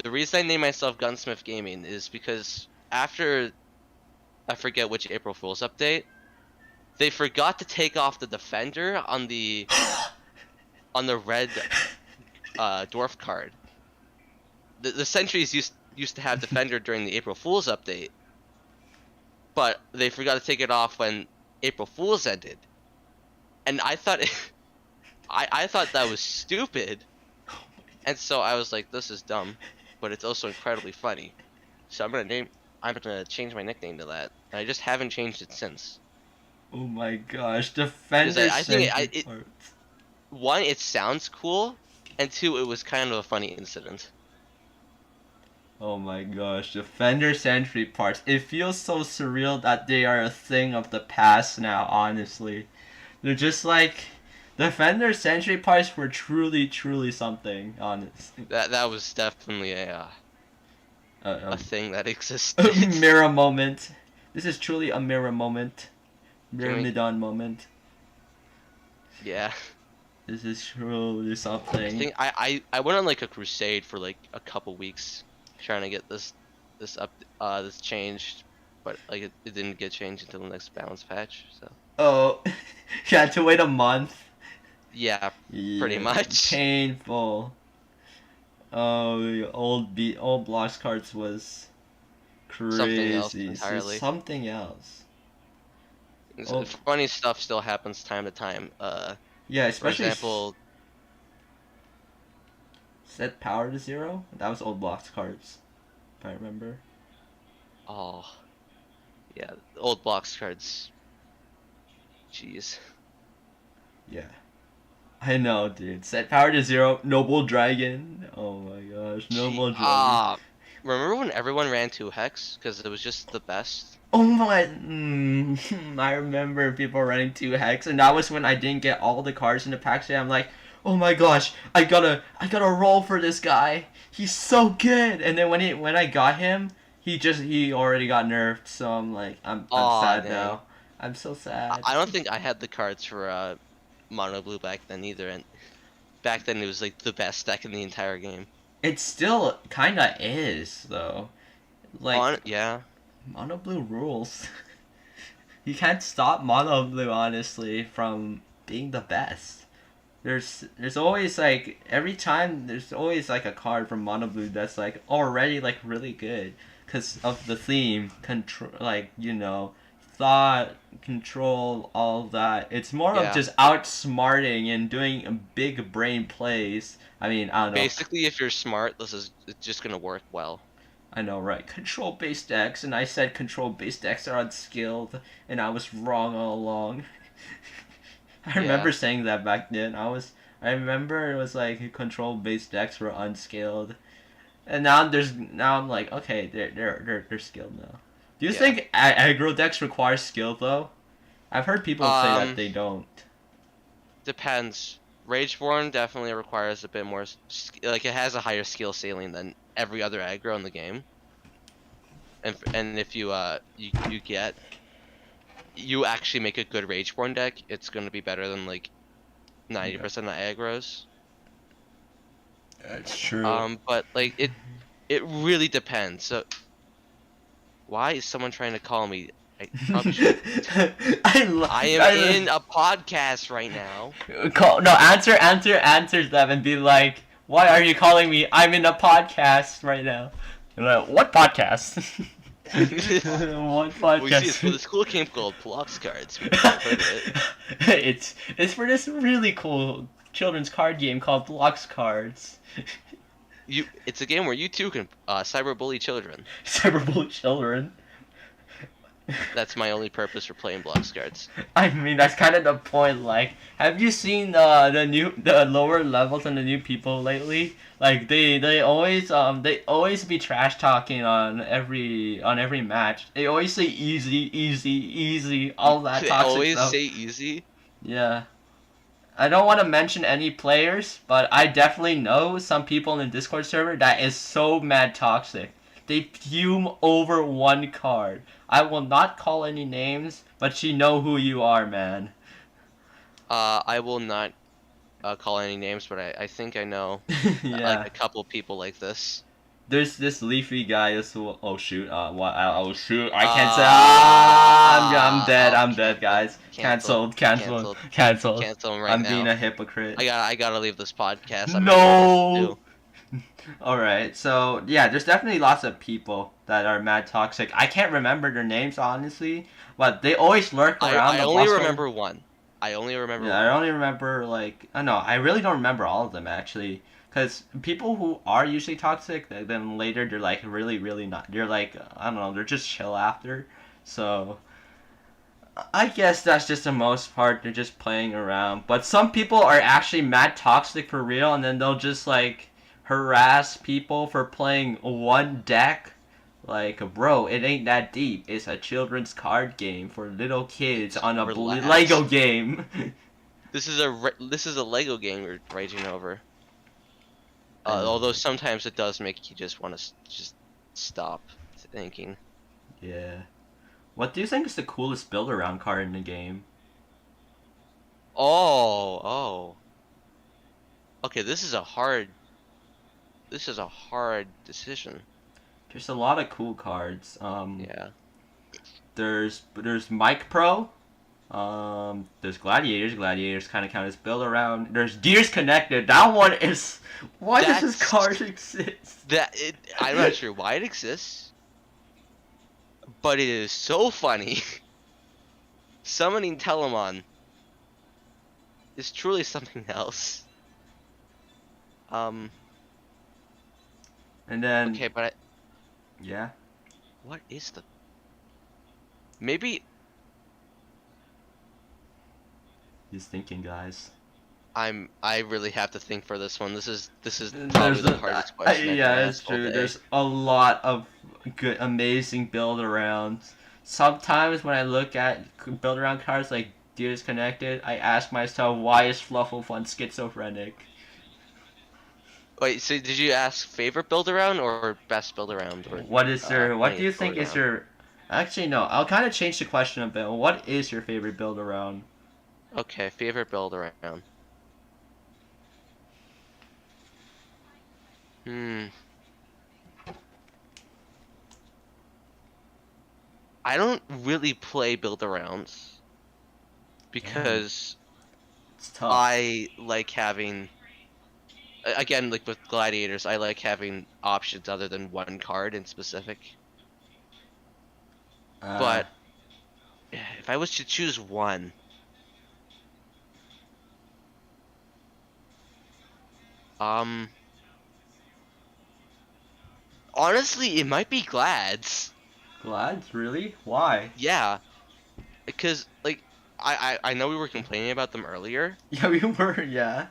the reason I named myself Gunsmith Gaming is because after I forget which April Fool's update, they forgot to take off the defender on the red dwarf card. The sentries used to have defender during the April Fool's update, but they forgot to take it off when April Fool's ended. And I thought I thought that was stupid. And so I was like, this is dumb, but it's also incredibly funny. So I'm gonna change my nickname to that. And I just haven't changed it since. Oh my gosh, Because Defender I think Sentry parts. one, it sounds cool, and two, it was kind of a funny incident. Oh my gosh, Defender Sentry parts. It feels so surreal that they are a thing of the past now, honestly. They're just like Defender Sentry parts were truly, truly something, honestly. That was definitely a A, thing that a existed. mirror moment. This is truly a mirror moment. Can we? Myrmidon moment. Yeah. This is truly I something. think I went on like a crusade for like a couple weeks trying to get this changed, but like it didn't get changed until the next balance patch. So Oh, you had to wait a month. yeah, pretty Yeah, much. painful. Oh, the old BLOX cards was Something else crazy. It's just entirely. something else. Oh, Funny stuff still happens time to time. yeah, For especially example, set power to 0. That was old BLOX cards, if I remember. oh yeah, the old box cards. Jeez. Yeah, I know, dude. Set power to 0. Noble Dragon. Oh my gosh, Noble Dragon. Remember when everyone ran 2 hex because it was just the best? Oh my! I remember people running 2 hex, and that was when I didn't get all the cards in the pack. So I'm like, oh my gosh, I gotta roll for this guy. He's so good. And then when I got him, he already got nerfed. So I'm like, I'm Aw, sad dang. now. I'm so sad. I don't think I had the cards for Mono Blue back then either, and back then it was like the best deck in the entire game. It still kinda is though. Like Yeah. Mono Blue rules. You can't stop Mono Blue honestly from being the best. There's always like every time there's always like a card from Mono Blue that's like already like really good because of the theme control, like thought control, all that. It's more of Yeah. just outsmarting and doing big brain plays. I mean, I don't know. Basically, if you're smart, it's just gonna work well. I know, right? Control based decks, and I said control based decks are unskilled, and I was wrong all along. I Yeah. remember saying that back then. I remember it was like control based decks were unskilled, and now I'm like, okay, they're skilled now. Do you Yeah. think aggro decks require skill though? I've heard people say that Um, they don't. Depends. Rageborn definitely requires a bit more, like it has a higher skill ceiling than every other aggro in the game. And if you actually make a good Rageborn deck, it's gonna be better than like 90% of aggros. That's true. But like it really depends. So why is someone trying to call me? I probably should. I am in a podcast right now. Answer them and be like, why are you calling me? I'm in a podcast right now. And like, what podcast? What We see it's for podcast? this cool game called BLOX Cards. We've never heard of it. It's for this really cool children's card game called BLOX Cards. It's a game where you too can cyberbully children. Cyberbully children. That's my only purpose for playing BLOX Cards. I mean, that's kind of the point. Like, have you seen the lower levels and the new people lately? Like, they always be trash talking on every match. They always say easy, easy, easy, all that They toxic always stuff. say easy. Yeah. I don't want to mention any players, but I definitely know some people in the Discord server that is so mad toxic. They fume over one card. I will not call any names, but you know who you are, man. I will not call any names, but I think I know like Yeah. a couple people like this. There's this leafy guy. Oh shoot. What? Oh shoot. I can't say. I'm dead. I'm Okay. dead, guys. Canceled. Cancelled. Cancel him right I'm now. being a hypocrite. I gotta leave this podcast. I'm No. Alright, so yeah, there's definitely lots of people that are mad toxic. I can't remember their names honestly, but they always lurk around I the only Boston. remember one. I only remember Yeah, one. I only remember like I know I really don't remember all of them actually, because people who are usually toxic, then later they're like really not. They're like I don't know, they're just chill after. So I guess that's just the most part. They're just playing around. But some people are actually mad toxic for real, and then they'll just like harass people for playing one deck. Like, bro, it ain't that deep. It's a children's card game for little kids on a Relax. Lego game. This is a Lego game we're raging over. And, Although sometimes it does make you just want to just stop thinking. yeah. What do you think is the coolest build-around card in the game? Oh. Okay, this is a hard decision. There's a lot of cool cards. Yeah. There's Mike Pro. There's Gladiators. Gladiators kind of count as build around. There's Gears Connected. That one is. Why does this card exist? I'm not sure why it exists, but it is so funny. Summoning Telemon is truly something else. And then. Okay, but Yeah. what is the? Maybe He's thinking, guys. I really have to think for this one. This is probably the hardest question. I've Yeah, ever it's asked all true. day. There's a lot of good, amazing build arounds. Sometimes when I look at build around cards like Gears Connected, I ask myself, why is Flufflefun schizophrenic? Wait, so did you ask favorite build around or best build around? Or, What is your? What do you any think build is around? your? Actually, no. I'll kind of change the question a bit. What is your favorite build around? Okay, favorite build around. Hmm. I don't really play build arounds because It's tough. I like having again, like with gladiators, I like having options other than one card in specific. But if I was to choose one, honestly, it might be Glads. Glads, really? Why? Yeah, because like I know we were complaining about them earlier, Yeah, we were. Yeah.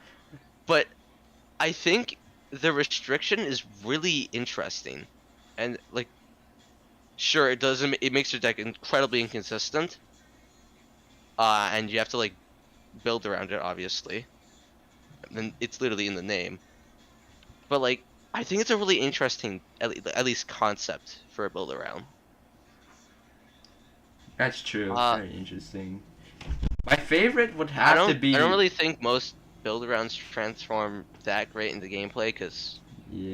but I think the restriction is really interesting, and like, sure, it makes your deck incredibly inconsistent, and you have to like build around it, obviously. And it's literally in the name, but like, I think it's a really interesting, at least concept for a build around. That's true. Uh, Very interesting. My favorite would I have to be. don't really think most build arounds transform that great into gameplay because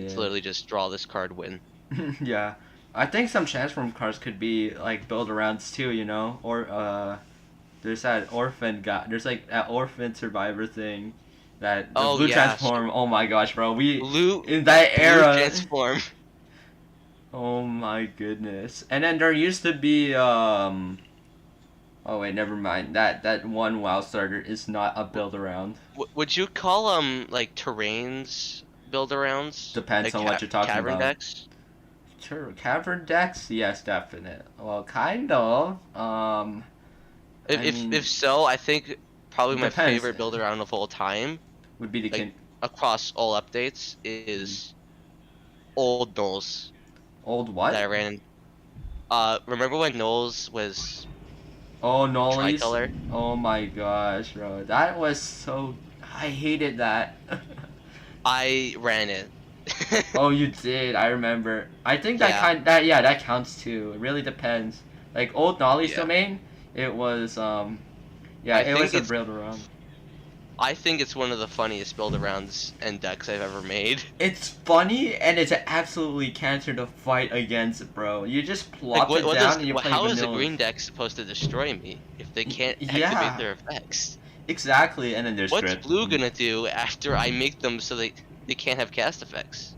it's Yeah. literally just draw this card, win. Yeah. I think some transform cards could be like build arounds too, you know? Or there's that orphan guy. There's like that orphan survivor thing. That the Oh blue yeah, transform. Oh my gosh, bro. We blue in that blue era. transform. Oh my goodness. And then there used to be Oh wait, never mind. That one WoW starter is not a build around. Would you call like terrains build arounds? Depends Like on what you're talking cavern about. decks? Sure, cavern decks? Yes, definite. Well, kind of. If I mean, if so, I think probably it my depends. favorite build around of all time, Would be the like across all updates, is old Knolls old that I what? ran. Remember when Knolls was Oh, Nollies. tricolor? Oh my gosh, bro. That was so. I hated that. I ran it. Oh, you did. I remember. I think Yeah. that counts too. It really depends. Like old Nolly's Yeah. domain, it was yeah, I it think was a it's build around. I think it's one of the funniest build arounds and decks I've ever made. It's funny and it's absolutely cancer to fight against, bro. You just plop Like it what down does and you play how is a vanilla. green deck supposed to destroy me if they can't activate Yeah, their effects? exactly. And then there's What's Drip. blue gonna do after I make them so they can't have cast effects?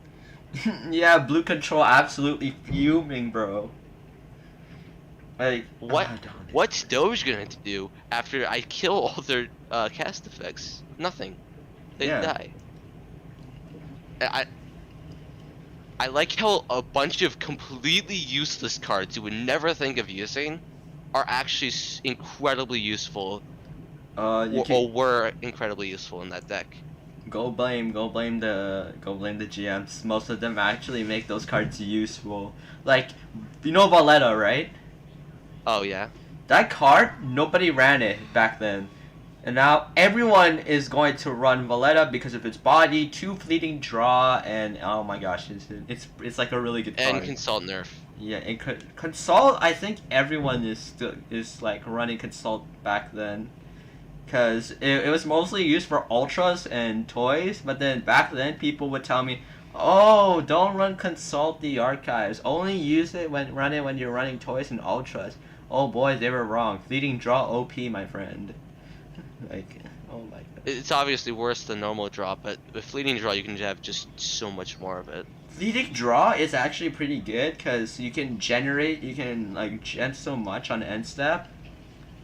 Yeah, blue control absolutely fuming, bro. Like What's Doge gonna do after I kill all their cast effects? Nothing. They Yeah. die. I I like how a bunch of completely useless cards you would never think of using are actually incredibly useful, You or can were incredibly useful in that deck. Go blame the GMs. Most of them actually make those cards useful. Like, you know Valletta, right? Oh yeah. That card, nobody ran it back then. And now everyone is going to run Valletta because of its body, 2 fleeting draw, and oh my gosh, it's like a really good card. And Consult nerf. Yeah, and Consult, I think everyone is like running Consult back then. Because it was mostly used for ultras and toys, but then back then people would tell me, oh, don't run Consult the archives. Only use it when you're running toys and ultras. Oh boy, they were wrong. Fleeting draw OP, my friend. Like, oh my god. It's obviously worse than normal draw, but with fleeting draw you can have just so much more of it. Fleeting draw is actually pretty good because you can like gen so much on end step.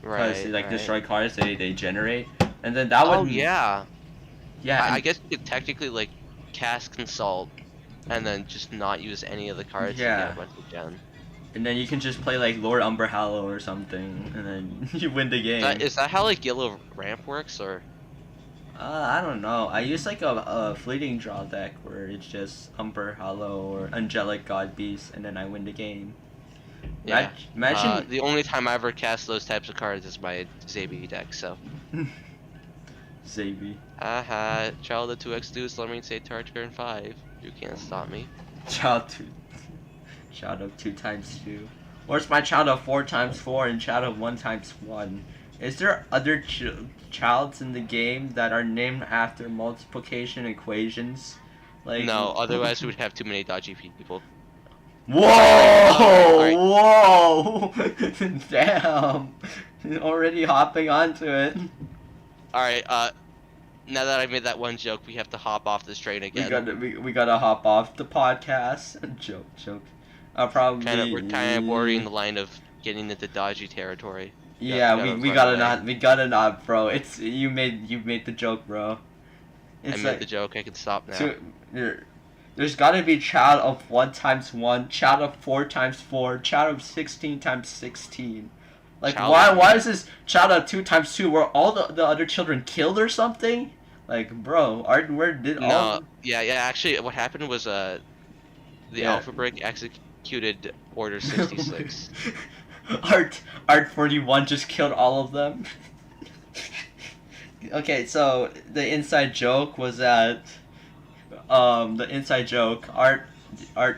Because like destroy cards they generate, and then that would. Oh yeah. Yeah. I guess you could technically like cast Consult, and then just not use any of the cards. Yeah. To get a bunch of gen. And then you can just play like Lord Umber Hallow or something, and then you win the game. Is that how like Yellow Ramp works, or? I don't know. I use like a fleeting draw deck where it's just Umber Hallow or Angelic God Beast, and then I win the game. Yeah. Imagine the only time I ever cast those types of cards is my Zabi deck, so. Zabi. Haha, child of 2x deuce, let me say turn 5. You can't stop me. Child of 2 times 2. Or it's my child of 4 times 4 and child of 1 times 1. Is there other childs in the game that are named after multiplication equations? Like no, otherwise we would have too many dodgy people. Whoa! Alright. Whoa! Damn! Already hopping onto it. Alright, now that I made that one joke, we have to hop off this train again. We gotta hop off the podcast. Joke. We're kind of bordering the line of getting into dodgy territory. Yeah, we gotta not, bro. It's you made the joke, bro. I made the joke. I can stop now. There's gotta be child of 1 times 1, child of 4 times 4, child of 16 times 16. Like why is this child of 2 times 2 where all the other children killed or something? Like, bro, where did all? Yeah. Actually, what happened was the Alpha Break executed Order 66. Art 41 just killed all of them. Okay, so the inside joke was that Art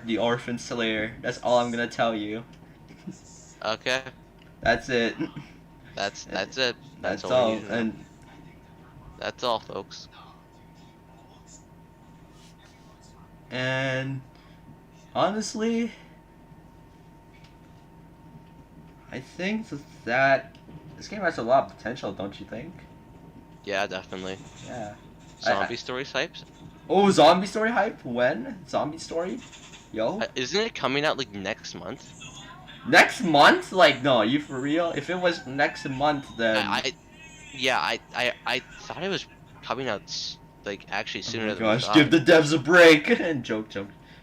the Orphan Slayer. That's all I'm gonna tell you. Okay. That's it. That's it. That's all. And that's all, folks. And honestly, I think that this game has a lot of potential, don't you think? Yeah, definitely. Yeah. Zombie Story hypes? Oh, Zombie Story hype? When? Zombie Story? Yo? Isn't it coming out like next month? Next month? Like, no, are you for real? If it was next month, then... I thought it was coming out like actually sooner than gosh, give the devs a break! Joke.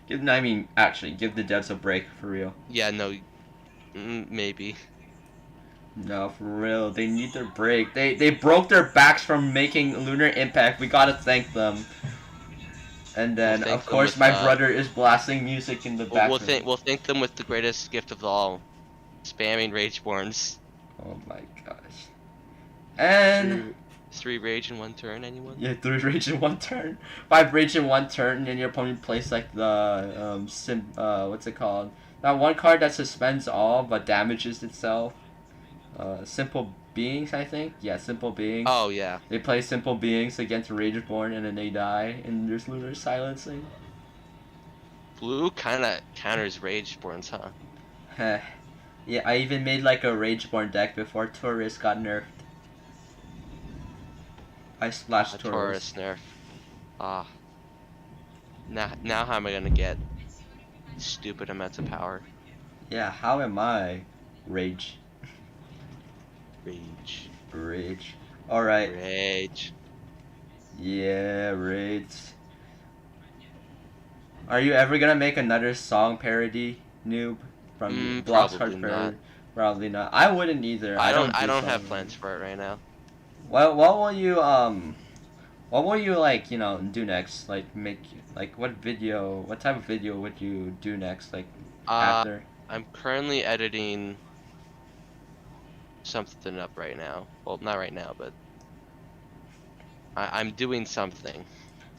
Give the devs a break, for real. Yeah, no, maybe. No, for real, they need their break. They broke their backs from making Lunar Impact. We gotta thank them. And then, of course, my brother is blasting music in the background. We'll thank them with the greatest gift of all, spamming Rageborns. Oh my gosh. And... 3 rage in 1 turn, anyone? Yeah, 3 rage in 1 turn. 5 rage in 1 turn, and your opponent plays like the, what's it called? That one card that suspends all, but damages itself. Simple Beings, I think? Yeah, Simple Beings. Oh, yeah. They play Simple Beings against Rageborn, and then they die, and there's Lunar Silencing. Blue kinda counters Rageborns, huh? Yeah, I even made like a Rageborn deck before Taurus got nerfed. I splashed Taurus. Taurus nerf. Now how am I gonna get stupid amounts of power? Yeah, how am I? Rage. Alright. Rage. Yeah, rage. Are you ever gonna make another song parody, noob? From BLOX CARDS parody? Probably not. I wouldn't either. I don't have plans for it right now. What will What will you like, do next? Like what type of video would you do next? Like Uh, after? I'm currently editing something up right now. Well, not right now, but I'm doing something.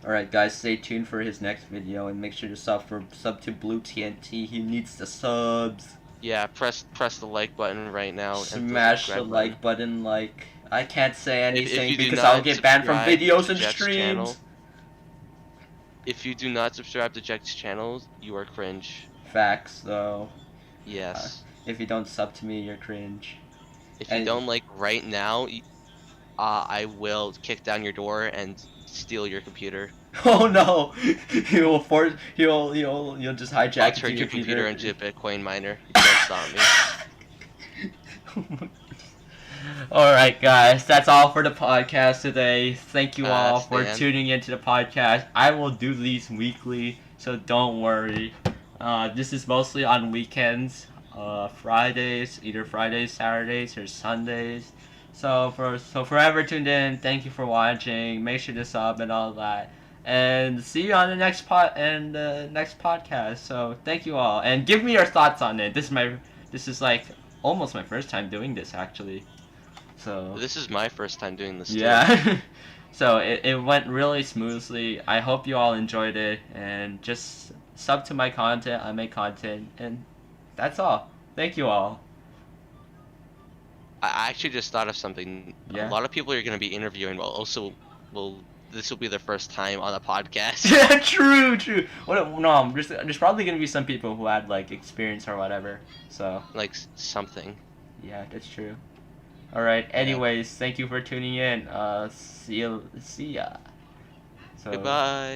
All right, guys, stay tuned for his next video and make sure to sub to Bluetnt. He needs the subs. Yeah, press the like button right now and the Smash the subscribe button. like button. Like I can't say If anything you do because I'll not get banned from subscribe videos to and Jeff's streams. channel, if you do not subscribe to Jeff's channel, you are cringe. Facts though. Uh, Yes. if you don't sub to me, you're cringe. If you And don't like right now, I will kick down your door and steal your computer. oh no, you'll just I'll hijack into turn your your computer computer. into a Bitcoin miner. You can't stop me. Alright, guys, that's all for the podcast today. Thank you all for Stan. tuning into the podcast. I will do these weekly, so don't worry. This is mostly on weekends, Fridays, either Fridays, Saturdays, or Sundays. So for whoever tuned in, thank you for watching. Make sure to sub and all that. And see you on the next next podcast. So thank you all, and give me your thoughts on it. This is like almost my first time doing this actually. So This is my first time doing this too. yeah. So it went really smoothly. I hope you all enjoyed it, and just sub to my content. I make content, and that's all. Thank you all. I actually just thought of something. Yeah. A lot of people you're going to be interviewing will this will be their first time on a podcast. Yeah, true. What? No, there's probably gonna be some people who had like experience or whatever. So Like something. yeah, that's true. All right. Anyways, thank you for tuning in. See ya. So, Goodbye.